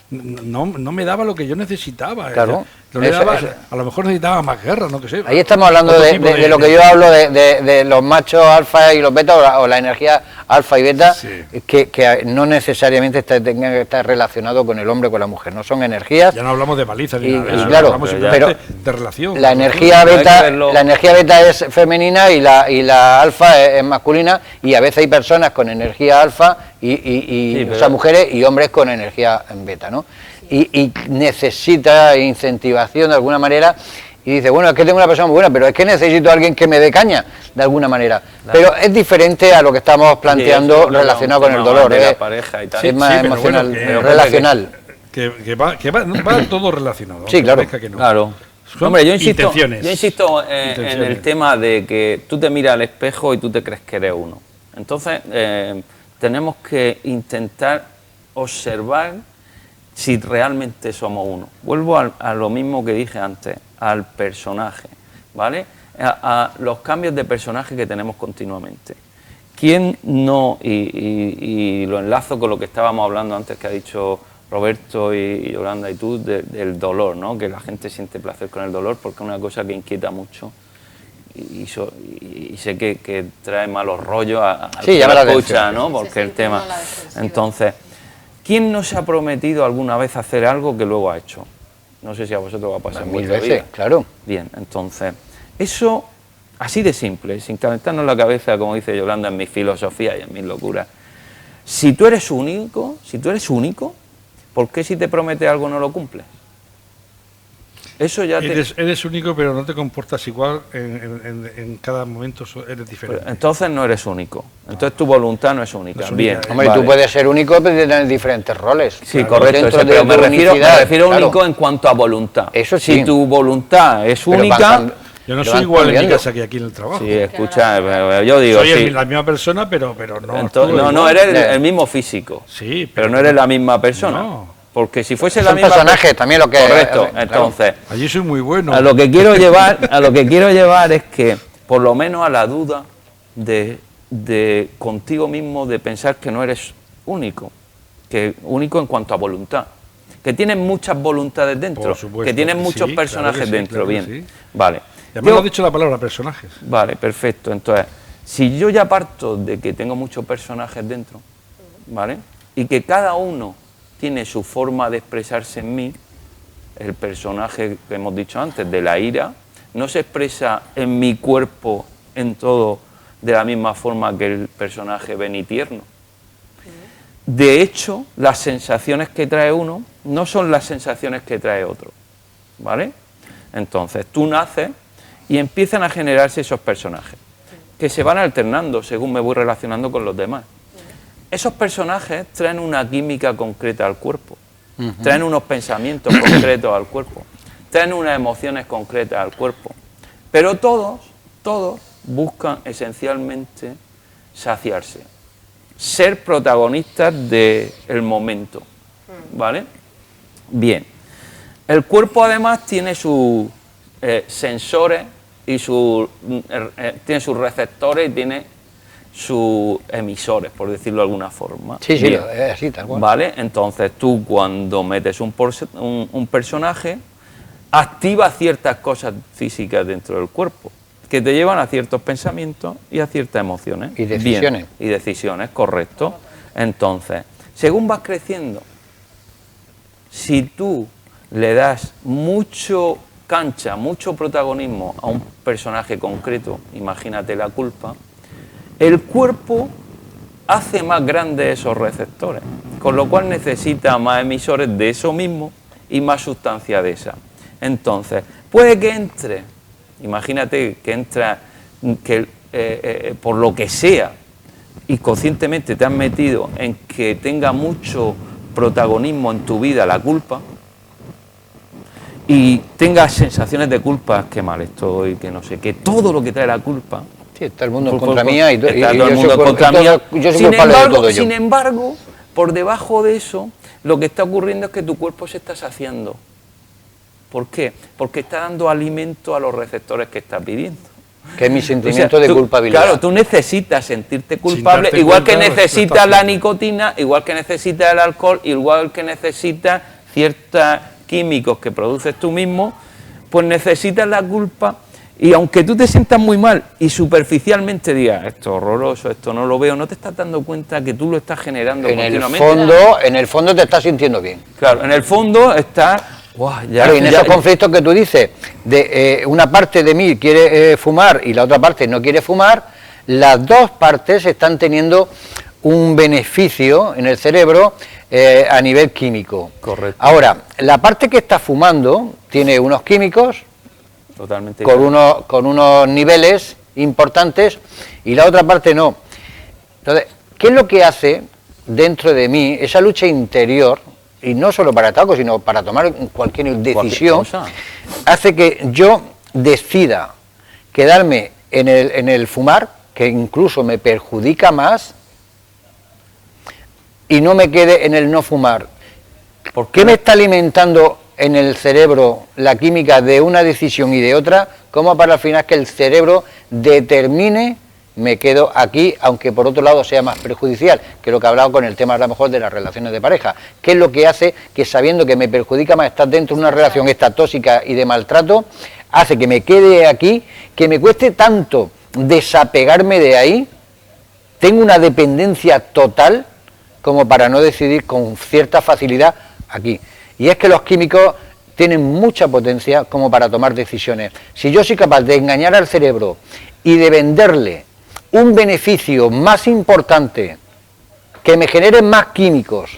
no me daba lo que yo necesitaba. Claro. No le daba, a lo mejor necesitaba más guerra, no que sé. Ahí estamos hablando de lo que yo hablo de los machos alfa y los beta, o la energía alfa y beta, Sí. que no necesariamente tenga que estar relacionado con el hombre o con la mujer, no son energías. Ya no hablamos de palizas ni Y- nada de y eso, claro, hablamos simplemente de relación. La energía Hay que beta, verlo. la energía beta es femenina y la alfa es masculina, y a veces hay personas con energía alfa Sí, o sea, mujeres y hombres con energía beta, ¿no? Y necesita incentivación de alguna manera, y dice, bueno, es que tengo una persona muy buena, pero es que necesito a alguien que me dé caña, de alguna manera. Pero es diferente a lo que estamos planteando relacionado con el dolor. De la pareja y tal. Es más pero emocional, bueno, relacional. Que va todo relacionado. Sí, aunque claro. parezca que no. Claro. Son Hombre, yo insisto intenciones. en Intenciones. el tema de que tú te miras al espejo y tú te crees que eres uno. Entonces, tenemos que intentar observar si realmente somos uno. Vuelvo a lo mismo que dije antes, al personaje, ¿vale? A los cambios de personaje que tenemos continuamente. ¿Quién no, y lo enlazo con lo que estábamos hablando antes que ha dicho Roberto y Yolanda y tú, del dolor, ¿no? Que la gente siente placer con el dolor porque es una cosa que inquieta mucho y sé que trae malos rollos a Sí, quien llama lo la escucha, atención. ¿no? Porque Sí, el sí, tema... toma la defensiva. Entonces, ¿quién no se ha prometido alguna vez hacer algo que luego ha hecho? No sé si a vosotros va a pasar en Mil vuestra veces, vida. claro. Bien, entonces, eso, así de simple, sin calentarnos la cabeza, como dice Yolanda, en mi filosofía y en mis locuras. Si tú eres único, ¿por qué si te promete algo no lo cumples? Eso ya te... Eres único, pero no te comportas igual en cada momento, eres diferente. Entonces no eres único. Entonces tu voluntad no es única. No es única, Bien. Hombre, vale. tú puedes ser único, pero tener diferentes roles. Sí, Claro, correcto. dentro de Pero tu me refiero unicidad, claro. único en cuanto a voluntad. Eso sí. Si tu voluntad es Pero van única... cambiando. Yo no Pero soy van igual en mi cambiando. casa que aquí en el trabajo. Sí, escucha, yo digo, Soy sí. la misma persona, pero no. Entonces, actúo no igual. eres el mismo físico. Sí, pero no eres la misma persona. No. Porque si fuese la Son misma personajes también lo que... Correcto. claro. Entonces, Allí soy muy bueno. a lo que quiero llevar es que por lo menos a la duda de contigo mismo, de pensar que no eres único, que único en cuanto a voluntad, que tienes muchas voluntades dentro, Por supuesto que tienes que muchos sí, personajes claro que sí, dentro, claro que bien, sí. vale. Y además no has dicho la palabra personajes. Vale, perfecto. Entonces, si yo ya parto de que tengo muchos personajes dentro, ¿vale? Y que cada uno tiene su forma de expresarse en mí, el personaje que hemos dicho antes, de la ira, no se expresa en mi cuerpo en todo de la misma forma que el personaje benitierno. De hecho, las sensaciones que trae uno no son las sensaciones que trae otro, ¿vale? Entonces, tú naces y empiezan a generarse esos personajes, que se van alternando según me voy relacionando con los demás. Esos personajes traen una química concreta al cuerpo, traen unos pensamientos concretos al cuerpo, traen unas emociones concretas al cuerpo, pero todos buscan esencialmente saciarse, ser protagonistas del momento, ¿vale? Bien, el cuerpo además tiene sus sensores y tiene sus receptores y tiene sus emisores, por decirlo de alguna forma. Sí, Bien. es así, tal cual. ¿Vale? Entonces tú cuando metes un personaje, activas ciertas cosas físicas dentro del cuerpo, que te llevan a ciertos pensamientos y a ciertas emociones. Y decisiones. Bien, y decisiones, correcto. Entonces, según vas creciendo, si tú le das mucho cancha, mucho protagonismo a un personaje concreto, imagínate la culpa, el cuerpo hace más grandes esos receptores, con lo cual necesita más emisores de eso mismo y más sustancia de esa. Entonces, puede que entre, imagínate que entra, por lo que sea, y conscientemente te has metido en que tenga mucho protagonismo en tu vida la culpa, y tengas sensaciones de culpa, que mal estoy, que no sé qué, todo lo que trae la culpa. Sí, está el mundo en contra mía y está y todo el yo mundo soy contra mía. yo soy culpable de todo ello. Sin embargo, por debajo de eso, lo que está ocurriendo es que tu cuerpo se está saciando. ¿Por qué? Porque está dando alimento a los receptores que está pidiendo. Que es mi sentimiento de culpabilidad. Claro, tú necesitas sentirte culpable, igual que necesitas la nicotina, igual que necesitas el alcohol, igual que necesitas ciertos químicos que produces tú mismo, pues necesitas la culpa. Y aunque tú te sientas muy mal y superficialmente digas, esto es horroroso, esto no lo veo, no te estás dando cuenta que tú lo estás generando continuamente. En el fondo te estás sintiendo bien. Claro, en el fondo estás... Claro, y en esos conflictos que tú dices, de una parte de mí quiere fumar y la otra parte no quiere fumar, las dos partes están teniendo un beneficio en el cerebro a nivel químico. Correcto. Ahora, la parte que está fumando tiene unos químicos totalmente con unos niveles importantes y la otra parte no. Entonces, ¿qué es lo que hace dentro de mí esa lucha interior? Y no solo para el tabaco, sino para tomar cualquier decisión, hace que yo decida quedarme en el fumar, que incluso me perjudica más, y no me quede en el no fumar. ¿Por qué me está alimentando en el cerebro la química de una decisión y de otra, como para al final que el cerebro determine me quedo aquí, aunque por otro lado sea más perjudicial, que lo que he hablado con el tema a lo mejor de las relaciones de pareja? ¿Qué es lo que hace que, sabiendo que me perjudica más estar dentro de una relación esta tóxica y de maltrato, hace que me quede aquí, que me cueste tanto desapegarme de ahí? Tengo una dependencia total como para no decidir con cierta facilidad aquí. Y es que los químicos tienen mucha potencia como para tomar decisiones. Si yo soy capaz de engañar al cerebro y de venderle un beneficio más importante, que me genere más químicos,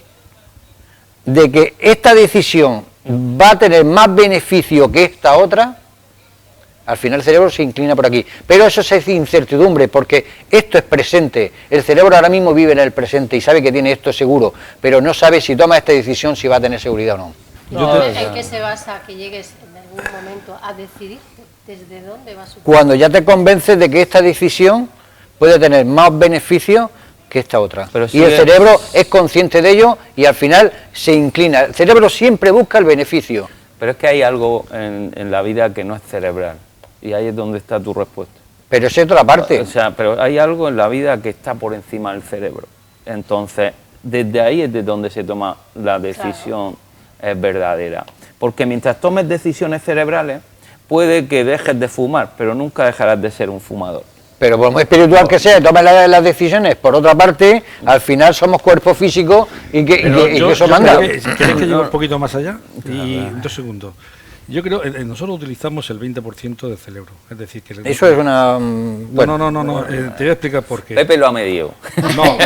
de que esta decisión va a tener más beneficio que esta otra, al final el cerebro se inclina por aquí. Pero eso es incertidumbre, porque esto es presente. El cerebro ahora mismo vive en el presente y sabe que tiene esto seguro, pero no sabe si toma esta decisión si va a tener seguridad o no. ¿En qué se basa que llegues en algún momento a decidir desde dónde vas a...? Cuando ya te convences de que esta decisión puede tener más beneficio que esta otra. Y el cerebro es consciente de ello y al final se inclina. El cerebro siempre busca el beneficio. Pero es que hay algo en la vida que no es cerebral. Y ahí es donde está tu respuesta. Pero es otra parte. O sea, pero hay algo en la vida que está por encima del cerebro. Entonces, desde ahí es de donde se toma la decisión verdadera. Porque mientras tomes decisiones cerebrales, puede que dejes de fumar, pero nunca dejarás de ser un fumador. Pero por muy espiritual que sea, toma las decisiones. Por otra parte, al final somos cuerpo físico y que eso manda. ¿Queréis que llegue un poquito más allá? Y 2 segundos. Yo creo que nosotros utilizamos el 20% del cerebro. Es decir, que eso es una... Bueno, no, te voy a explicar por qué. Pepe lo ha medido. No,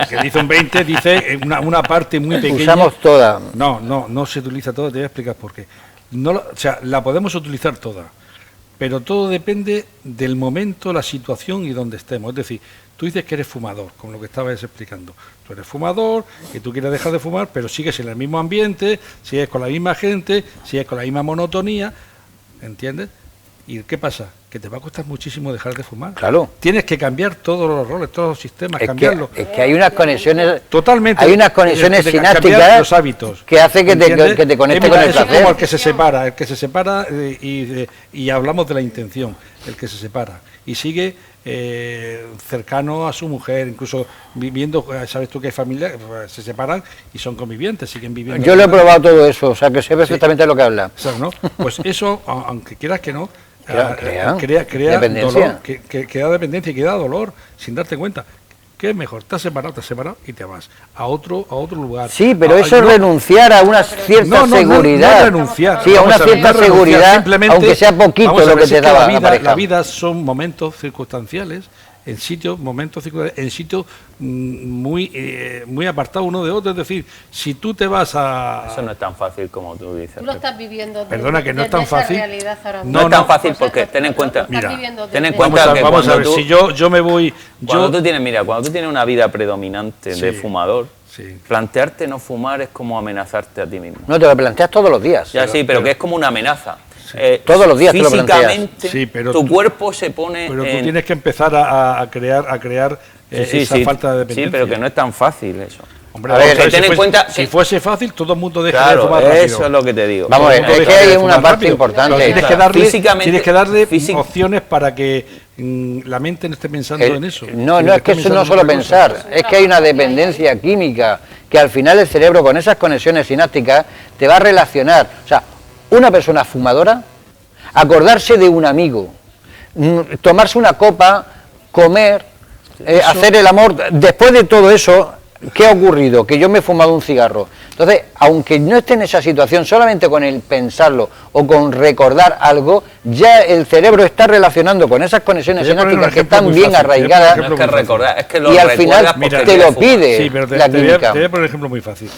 que dice un 20, dice una parte muy pequeña. Usamos toda. No se utiliza toda, te voy a explicar por qué. O sea, la podemos utilizar toda, pero todo depende del momento, la situación y dónde estemos. Es decir, tú dices que eres fumador, como lo que estabas explicando. Tú eres fumador, que tú quieres dejar de fumar, pero sigues en el mismo ambiente, sigues con la misma gente, sigues con la misma monotonía, ¿entiendes? ¿Y qué pasa? Que te va a costar muchísimo dejar de fumar. Claro. Tienes que cambiar todos los roles, todos los sistemas, cambiarlos. Es que hay unas conexiones... Totalmente. Hay unas conexiones sinápticas los hábitos, que hace que te conecte con el placer. Es como el que se separa, y hablamos de la intención, el que se separa y sigue cercano a su mujer, incluso viviendo, sabes tú que hay familias se separan y son convivientes, siguen viviendo. Yo lo he probado todo eso, o sea que sé perfectamente lo que habla. O sea, ¿no? Pues eso, aunque quieras que no, crea dolor, que da dependencia y que da dolor sin darte cuenta. ¿Qué es mejor? Te has separado y te vas a otro lugar. Sí, pero eso es renunciar a una cierta seguridad. No renunciar. Sí, a una cierta seguridad, aunque sea poquito lo que te daba la pareja. La vida son momentos circunstanciales, en sitios muy apartados uno de otro. Es decir, si tú te vas a... Eso no es tan fácil como tú dices. Tú lo estás viviendo. Perdona, que no es tan fácil. No es tan fácil porque ten en cuenta... Ten en cuenta que vamos a ver, si yo me voy... Cuando tú tienes una vida predominante de fumador, plantearte no fumar es como amenazarte a ti mismo. No, te lo planteas todos los días. Ya sí, pero que es como una amenaza. Todos los días te lo planteas. Físicamente, tu cuerpo se pone... Pero tú tienes que empezar a crear esa falta de dependencia. Sí, pero que no es tan fácil eso. Hombre, A ver, vamos ten en cuenta si que- fuese fácil, todo el mundo dejaría de Claro, fumar rápido. eso es lo que te digo. Vamos a ver, Todo el es mundo que dejaría hay de una fumar parte rápido. importante. Pero tienes Claro, que darle física- opciones para que la mente no esté pensando en eso. No, sino no es que esté eso no pensando solo en otra cosa. pensar, es que hay una dependencia química que al final el cerebro con esas conexiones sinápticas te va a relacionar. O sea, una persona fumadora, acordarse de un amigo, tomarse una copa, comer, hacer el amor, después de todo eso, ¿qué ha ocurrido? Que yo me he fumado un cigarro. Entonces, aunque no esté en esa situación, solamente con el pensarlo o con recordar algo, ya el cerebro está relacionando con esas conexiones Te voy a poner un sinápticas que ejemplo están muy bien fácil, te voy a poner un arraigadas. No es ejemplo que muy fácil. recordar, es que lo Y al final recuerdas porque te quieres lo fumar. pide Sí, pero la te voy química. a poner un ejemplo muy fácil.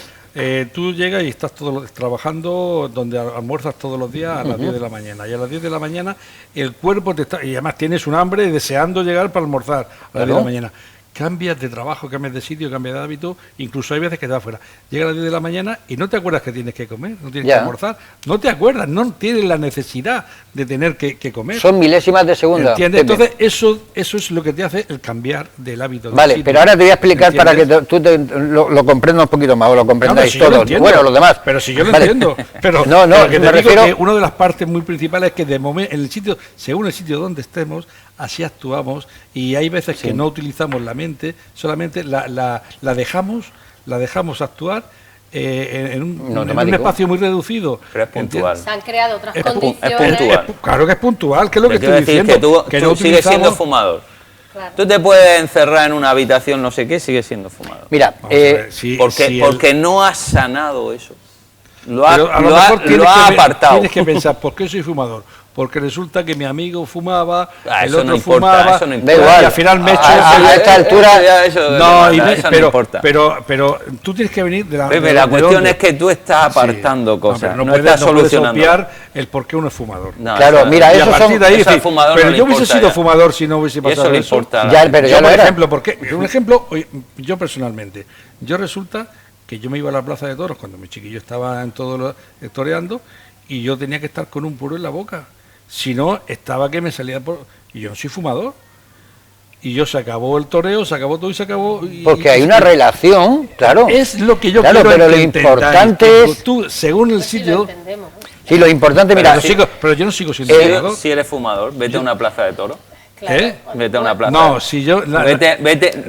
Tú llegas y estás trabajando donde almuerzas todos los días a las 10 de la mañana. Y a las 10 de la mañana el cuerpo te está... Y además tienes un hambre deseando llegar para almorzar a las 10 de la mañana. Cambias de trabajo, cambias de sitio, cambias de hábito, incluso hay veces que te vas fuera. Llega a las 10 de la mañana y no te acuerdas que tienes que comer, no tienes Ya. que almorzar, no te acuerdas, no tienes la necesidad de tener que comer. Son milésimas de segunda. ¿Entiendes? Pepe. Entonces eso es lo que te hace el cambiar del hábito. del Vale, sitio. pero ahora te voy a explicar para que ¿Entiendes? tú lo comprendas un poquito más, o lo No, comprendáis si yo lo todos. entiendo. Bueno, los demás. Pero si yo lo Vale. entiendo. Pero, no, pero que te me digo refiero... que una de las partes muy principales es que de momento, en el sitio, según el sitio donde estemos, así actuamos, y hay veces que no utilizamos la mente, solamente la dejamos actuar en un automático. espacio muy reducido. Pero es puntual. Se han creado otras Es condiciones. puntual. Claro que es puntual, que es lo que Te quiero estoy decir diciendo. que tú no sigues siendo utilizamos- fumador. Claro. Tú te puedes encerrar en una habitación, no sé qué, sigues siendo fumador. Mira, Vamos a ver, si- porque si el- porque no has sanado eso. Lo has, Pero a lo lo has- mejor tienes lo has que, apartado. tienes que pensar, ¿por qué soy fumador? Porque resulta que mi amigo fumaba, Ah, el eso otro no importa, fumaba, eso no Da importa. igual. y al final me he hecho... A esta altura... Eso No, no, y eso no pero, importa. pero tú tienes que venir de la... Pepe, de la de cuestión dónde. es que tú estás apartando Sí. cosas, Hombre, no puedes- estás puedes solucionando. obviar el por qué uno es fumador. No, Claro, eso- mira, Y a esos partir son- de ahí eso al decir, fumador pero no le yo hubiese importa sido ya. fumador si no hubiese Y eso pasado le eso. importa. Ya, pero ya Yo, lo por era. ejemplo, un ejemplo, yo personalmente, yo resulta que yo me iba a la Plaza de Toros cuando mi chiquillo estaba en todo toreando y yo tenía que estar con un puro en la boca. Si no, estaba que me salía por... Y yo no soy fumador. Y yo se acabó el toreo, se acabó todo y se acabó... Porque hay una relación, claro. Es lo que yo Claro, quiero pero lo que entendáis. importante es... Tú, según el Pues sí lo sitio... entendemos, ¿no? Sí, lo importante, mira... Pero yo no sigo siendo Si fumador. si eres fumador, vete a una plaza de toros. Claro. ¿Eh? Vete a una plaza. No, si yo... Vete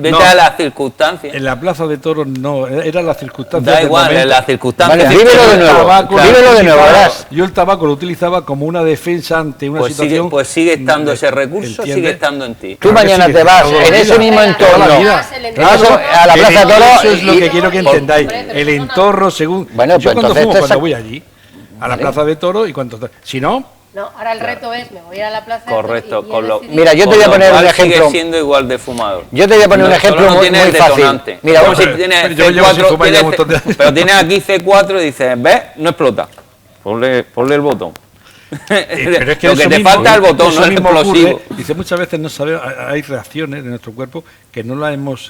no. a las circunstancias. En la Plaza de Toros no, era la circunstancia. Da del igual, momento. en las circunstancias. Vale, vívelo de nuevo, Tabaco, vívelo de nuevo, verás. Yo el tabaco lo utilizaba como una defensa ante una Pues situación... sigue estando ese recurso, ¿entiendes? sigue estando en ti. Tú Claro que mañana sí, te vas toda la en ese vida. mismo Toda la entorno, vida. Claro, a la Plaza de Toros... Eso es lo y- que quiero que y- entendáis. Hombre, El entorno según... Bueno, yo pues cuando entonces fumo, te cuando sac- voy allí, a la Vale. Plaza de Toros y cuando... Si no, No, ahora el reto es, me voy a ir a la plaza. Correcto, y he con lo, decidido- Mira, yo te con voy a lo poner un cual ejemplo. Sigue siendo igual de fumador. Yo te voy a poner un No, ejemplo solo no muy, tiene muy el fácil. detonante. Mira, Como vamos si a- tienes yo llevo sin C4, fumar ya un montón de años. pero tienes aquí C4 y dices, ¿ves? No explota. Ponle el botón. pero es que Lo eso que te mismo- falta es el botón, eso no el mismo explosivo. ocurre. Dice, muchas veces no sabemos, hay reacciones de nuestro cuerpo que no las hemos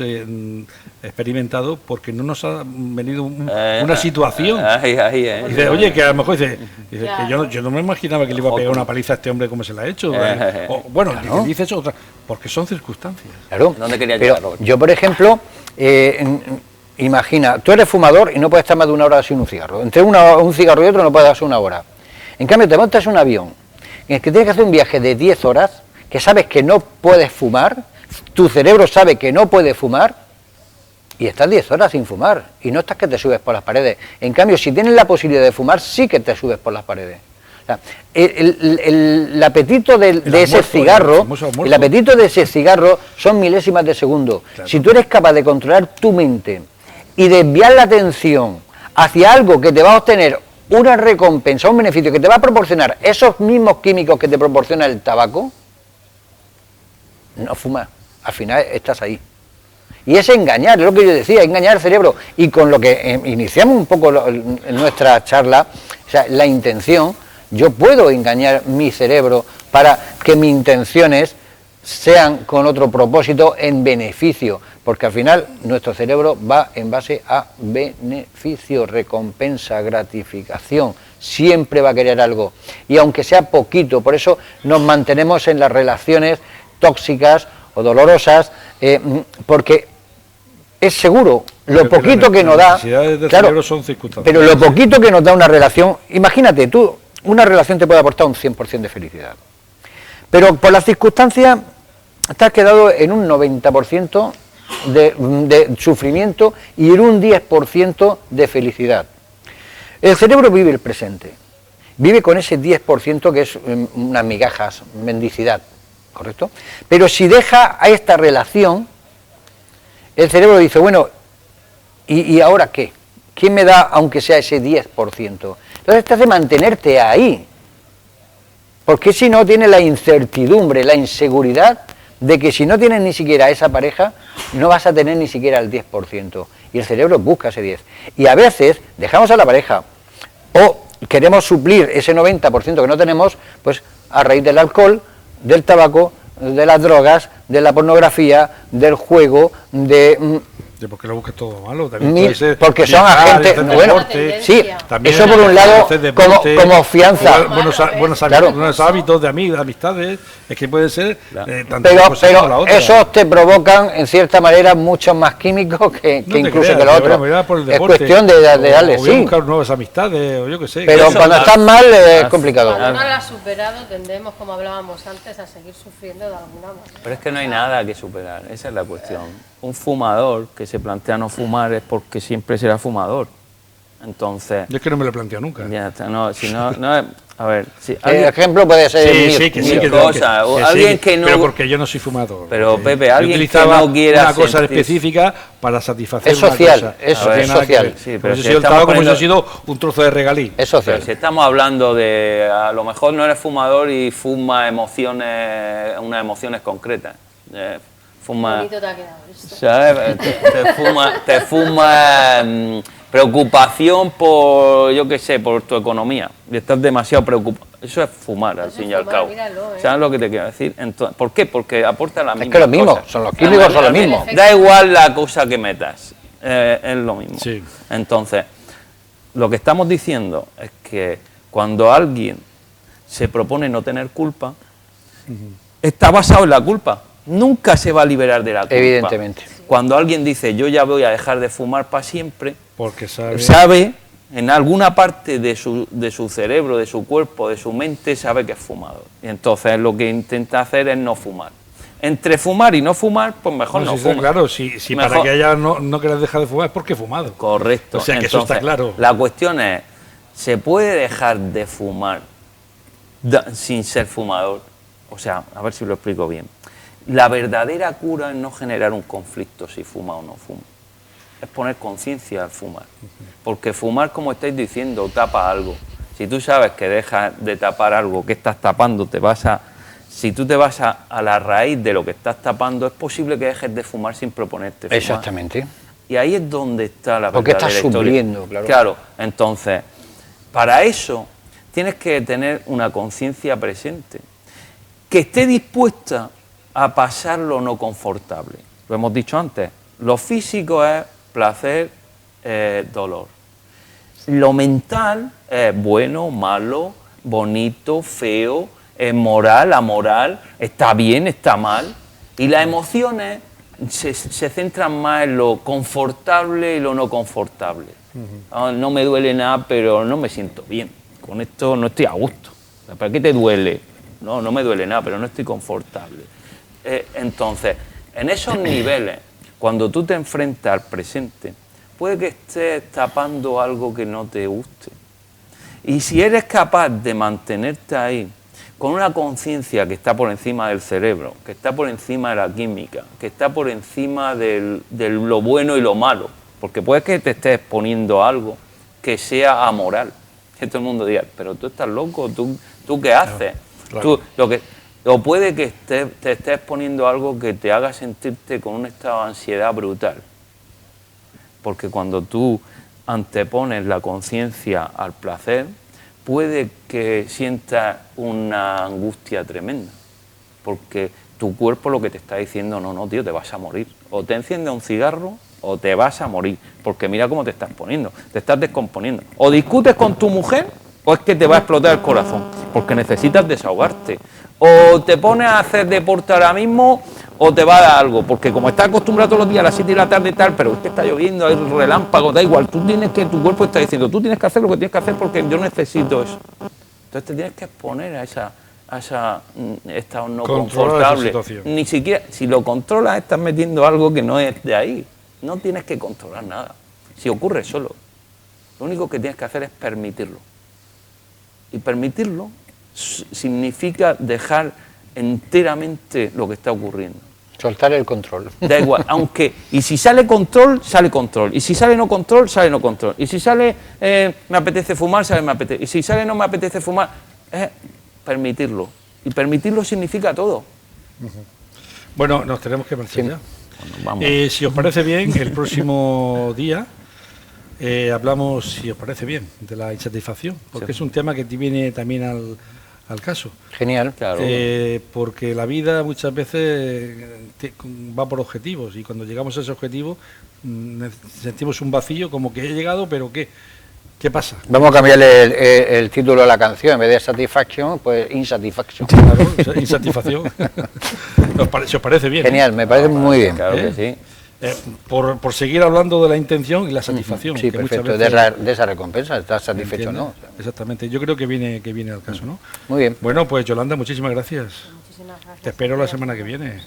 experimentado porque no nos ha venido una situación. Ahí, Dice, oye, que a lo mejor dice Claro. que yo no me imaginaba que le iba a pegar una paliza a este hombre como se la ha hecho. O, bueno, dice eso otra, porque son circunstancias. Claro. ¿Dónde quería Pero llegar, Roberto? yo, por ejemplo, imagina, tú eres fumador y no puedes estar más de una hora sin un cigarro. Entre un cigarro y otro no puedes darse una hora. En cambio, te montas un avión en el que tienes que hacer un viaje de 10 horas, que sabes que no puedes fumar, tu cerebro sabe que no puede fumar, y estás 10 horas sin fumar, y no estás que te subes por las paredes. En cambio, si tienes la posibilidad de fumar, sí que te subes por las paredes. O sea, el apetito de ese almuerzo, el cigarro, famoso almuerzo. el apetito de ese cigarro son milésimas de segundo. Claro. Si tú eres capaz de controlar tu mente y desviar la atención hacia algo que te va a obtener una recompensa, un beneficio que te va a proporcionar esos mismos químicos que te proporciona el tabaco, no fumas, al final estás ahí. Y es engañar, es lo que yo decía, engañar al cerebro. Y con lo que iniciamos un poco en nuestra charla, o sea, la intención, yo puedo engañar mi cerebro para que mis intenciones sean con otro propósito en beneficio, porque al final nuestro cerebro va en base a beneficio, recompensa, gratificación, siempre va a querer algo, y aunque sea poquito, por eso nos mantenemos en las relaciones tóxicas o dolorosas, porque es seguro. Lo Porque poquito que nos las da, necesidades del claro, cerebro son circunstanciales. pero lo poquito que nos da una relación, imagínate tú, una relación te puede aportar un 100% de felicidad, pero por las circunstancias te has quedado en un 90% de sufrimiento y en un 10% de felicidad. El cerebro vive el presente, vive con ese 10% que es unas migajas, mendicidad, ¿correcto? Pero si deja a esta relación, el cerebro dice, bueno, ¿y ahora qué? ¿Quién me da aunque sea ese 10%? Entonces te hace mantenerte ahí, porque si no tienes la incertidumbre, la inseguridad de que si no tienes ni siquiera esa pareja, no vas a tener ni siquiera el 10%. Y el cerebro busca ese 10%. Y a veces dejamos a la pareja o queremos suplir ese 90% que no tenemos, pues a raíz del alcohol, del tabaco, de las drogas, de la pornografía, del juego, de... Porque lo buscas todo malo. También puede ser porque son viajar, agentes, hacer bueno, deporte, sí, también eso por un lado hacer deporte, como fianza. jugar buenos Claro. hábitos de amistades, es que puede ser tanto Pero, una cosa como la otra. esos te provocan en cierta manera muchos más químicos que No te incluso creas, que lo pero otro. bueno, por el Es deporte, cuestión de darle, o voy a sí. buscar nuevas amistades, o yo qué sé. Pero Eso cuando da- estás mal es complicado. Cuando no lo has superado, tendemos, como hablábamos antes, a seguir sufriendo de alguna manera. Pero es que no hay nada que superar, esa es la cuestión. Un fumador que se plantea no fumar es porque siempre será fumador. Entonces, Yo es que no me lo he planteado nunca. ya está, no, si no, a ver, si El alguien, ejemplo puede ser Sí, mío, sí, que sí, mío. que cosa, o alguien que no- Pero porque yo no soy fumador. Pero, porque Pepe, yo alguien que utilizaba no quiera una cosa sentir- específica para satisfacer Es social, una cosa. es No tiene nada que social. ver. Sí, pero Como si si el estamos tabaco como si poniendo- ha sido un trozo de regalí. Es social. Pero si estamos hablando de, a lo mejor no eres fumador y fuma emociones, unas emociones concretas. Fuma, Bonito te ha quedado esto. ¿sabes? Te fuma preocupación por, yo qué sé, por tu economía. Y estás demasiado preocupado. Eso es fumar, al Eso fin es y al fumar, cabo. míralo, ¿Sabes lo que te quiero decir? Entonces, ¿por qué? Porque aporta la misma. Es que lo mismo, son los químicos, son lo mismo. Da igual la cosa que metas, es lo mismo. Sí. Entonces, lo que estamos diciendo es que cuando alguien se propone no tener culpa, está basado en la culpa. Nunca se va a liberar de la culpa. Evidentemente. Cuando alguien dice yo ya voy a dejar de fumar para siempre, Porque sabe. sabe, en alguna parte de su cerebro, de su cuerpo, de su mente, sabe que es fumador. Y entonces lo que intenta hacer es no fumar. Entre fumar y no fumar, pues mejor No, no sí, está fuma. claro, si para Mejor- que ella no quieras dejar de fumar es porque he fumado. Correcto. O sea que eso está Entonces, claro. La cuestión es, ¿se puede dejar de fumar sin ser fumador? O sea, a ver si lo explico bien. La verdadera cura es no generar un conflicto si fuma o no fuma. Es poner conciencia al fumar. Porque fumar, como estáis diciendo, tapa algo. Si tú sabes que dejas de tapar algo que estás tapando, si tú te vas a la raíz de lo que estás tapando, es posible que dejes de fumar sin proponerte fumar. Exactamente. Y ahí es donde está la Porque verdadera estás historia. supliendo, claro. Claro, entonces, para eso tienes que tener una conciencia presente, que esté dispuesta a pasar lo no confortable. Lo hemos dicho antes, lo físico es placer, dolor. Lo mental es bueno, malo, bonito, feo, moral, amoral, está bien, está mal. Y las emociones se centran más en lo confortable y lo no confortable. No me duele nada, pero no me siento bien. Con esto no estoy a gusto. ¿Para qué te duele? No me duele nada, pero no estoy confortable. Entonces, en esos niveles, cuando tú te enfrentas al presente, puede que estés tapando algo que no te guste. Y si eres capaz de mantenerte ahí, con una conciencia que está por encima del cerebro, que está por encima de la química, que está por encima de lo bueno y lo malo, porque puede que te estés exponiendo a algo que sea amoral, que todo el mundo diga, pero tú estás loco, ¿tú qué haces? Claro. O puede que te estés exponiendo a algo que te haga sentirte con un estado de ansiedad brutal, porque cuando tú antepones la conciencia al placer, puede que sientas una angustia tremenda, porque tu cuerpo lo que te está diciendo, no, tío, te vas a morir. O te enciende un cigarro o te vas a morir, porque mira cómo te estás poniendo, te estás descomponiendo. O discutes con tu mujer o es que te va a explotar el corazón, porque necesitas desahogarte. o te pones a hacer deporte ahora mismo o te va a dar algo, porque como estás acostumbrado todos los días a las 7 de la tarde y tal, pero es que está lloviendo, hay relámpagos, da igual, tu cuerpo está diciendo, tú tienes que hacer lo que tienes que hacer porque yo necesito eso. Entonces te tienes que exponer a ese estado no confortable. Ni siquiera, si lo controlas, estás metiendo algo que no es de ahí. No tienes que controlar nada. Si ocurre solo. Lo único que tienes que hacer es permitirlo. Y permitirlo significa dejar enteramente lo que está ocurriendo. Soltar el control. Da igual, y si sale control, sale control. Y si sale no control, sale no control. Y si sale me apetece fumar, sale me apetece. Y si sale no me apetece fumar, permitirlo. Y permitirlo significa todo. Bueno, nos tenemos que marchar ya. Bueno, vamos. Si os parece bien, el próximo día hablamos, si os parece bien, de la insatisfacción, porque es un tema que viene también al caso. Genial. Claro. Porque la vida muchas veces va por objetivos y cuando llegamos a ese objetivo sentimos un vacío como que he llegado, pero ¿qué pasa? Vamos a cambiarle el título de la canción, en vez de Satisfaction, pues Insatisfaction. Claro, insatisfacción. Si os parece bien. Genial, me parece muy bien. Claro que sí. Por seguir hablando de la intención y la satisfacción. Sí, que perfecto, muchas veces, de esa recompensa, ¿estás satisfecho o no? Exactamente, yo creo que viene al caso, ¿no? Muy bien. Bueno, pues Yolanda, muchísimas gracias. Muchísimas gracias. Te espero la semana que viene.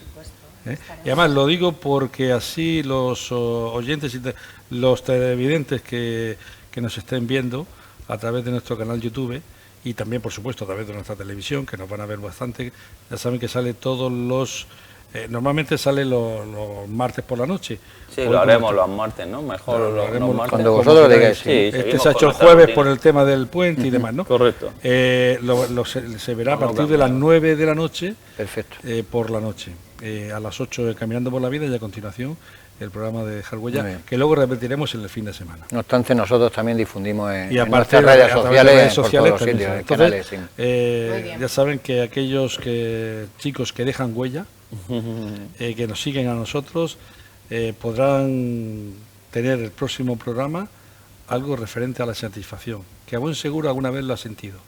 Y además lo digo porque así los oyentes y los televidentes que nos estén viendo a través de nuestro canal YouTube y también, por supuesto, a través de nuestra televisión, que nos van a ver bastante, ya saben que sale todos los... normalmente sale los martes por la noche. Sí, lo haremos los martes, ¿no? Mejor lo los haremos martes. cuando vosotros digáis. Sí, Este se ha hecho el jueves por el tema del puente y demás, ¿no? Correcto. Se verá a partir de las 9 de la noche. Perfecto. Por la noche. A las 8 Caminando por la Vida y a continuación el programa de Dejar Muy Huella, bien. que luego repetiremos en el fin de semana. No obstante, nosotros también difundimos Y en aparte nuestras redes a través de redes sociales, por todos los también sitios, sale. en canales. Sí. Muy bien. Ya saben que aquellos chicos que dejan huella, que nos siguen a nosotros, podrán tener el próximo programa algo referente a la satisfacción, que a buen seguro alguna vez lo ha sentido.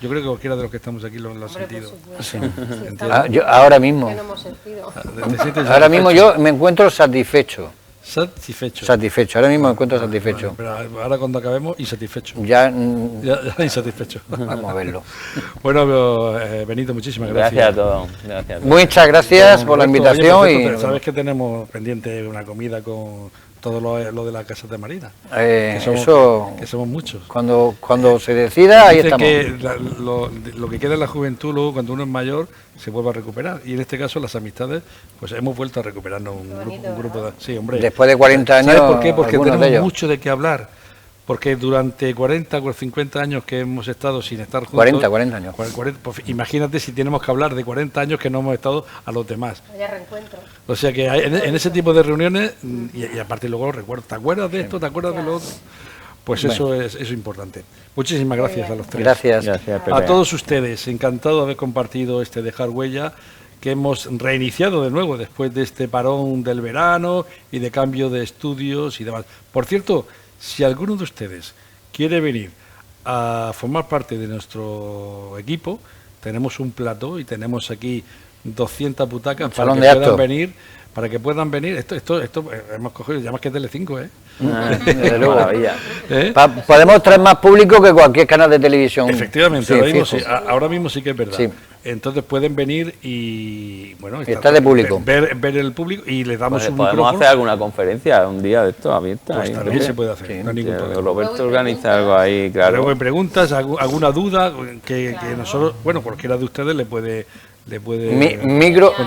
Yo creo que cualquiera de los que estamos aquí lo ha Hombre, sentido. por Sí. supuesto. Ahora mismo. Que no hemos sentido. ¿Te sientes Ahora mismo satisfecho? yo me encuentro satisfecho. Satisfecho. Ahora mismo me encuentro satisfecho. Pero ahora cuando acabemos, insatisfecho. Ya, Ya insatisfecho. vamos a verlo. Bueno, Benito, muchísimas gracias. Gracias a todos. Gracias a todos. Muchas gracias por la Roberto, invitación. oye, por Y cierto, sabes que tenemos pendiente una comida con todo lo de la Casa de Marina. eso, que somos muchos. cuando se decida, ahí Dicen estamos. que lo que queda en la juventud, luego cuando uno es mayor, se vuelve a recuperar. Y en este caso, las amistades, pues hemos vuelto a recuperarnos un grupo de... Sí, hombre. Después de 40 años, ¿Sabes por qué? Porque algunos de tenemos ellos. mucho de qué hablar. Porque durante 40 o 50 años que hemos estado sin estar juntos... 40 años. Pues imagínate si tenemos que hablar de 40 años que no hemos estado a los demás. Vaya reencuentro. O sea que en ese tipo de reuniones, y aparte luego recuerdo, ¿te acuerdas de esto? ¿Te acuerdas de lo otro? Pues eso es importante. Muchísimas gracias a los tres. Gracias. A todos ustedes, encantado de haber compartido este Dejar Huella, que hemos reiniciado de nuevo después de este parón del verano y de cambio de estudios y demás. Por cierto, si alguno de ustedes quiere venir a formar parte de nuestro equipo, tenemos un plató y tenemos aquí 200 butacas para que puedan venir. Esto hemos cogido, ya más que Telecinco, ¿eh? Desde luego. Maravilla. Podemos traer más público que cualquier canal de televisión. Efectivamente, Sí, ahora mismo sí que es verdad. Sí. Entonces pueden venir y bueno, está de público. Ver el público y le damos Pues un podemos micrófono. hacer alguna conferencia un día de esto abierta. Pues ahí, también ¿no? se puede hacer, Sí. no hay ningún problema. Roberto organiza algo ahí, Luego claro. hay preguntas, alguna duda que nosotros, bueno, cualquiera de ustedes le puede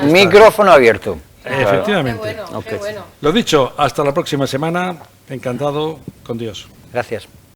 Micrófono abierto. efectivamente. Qué bueno, qué bueno. Lo dicho, hasta la próxima semana. Encantado, con Dios. Gracias.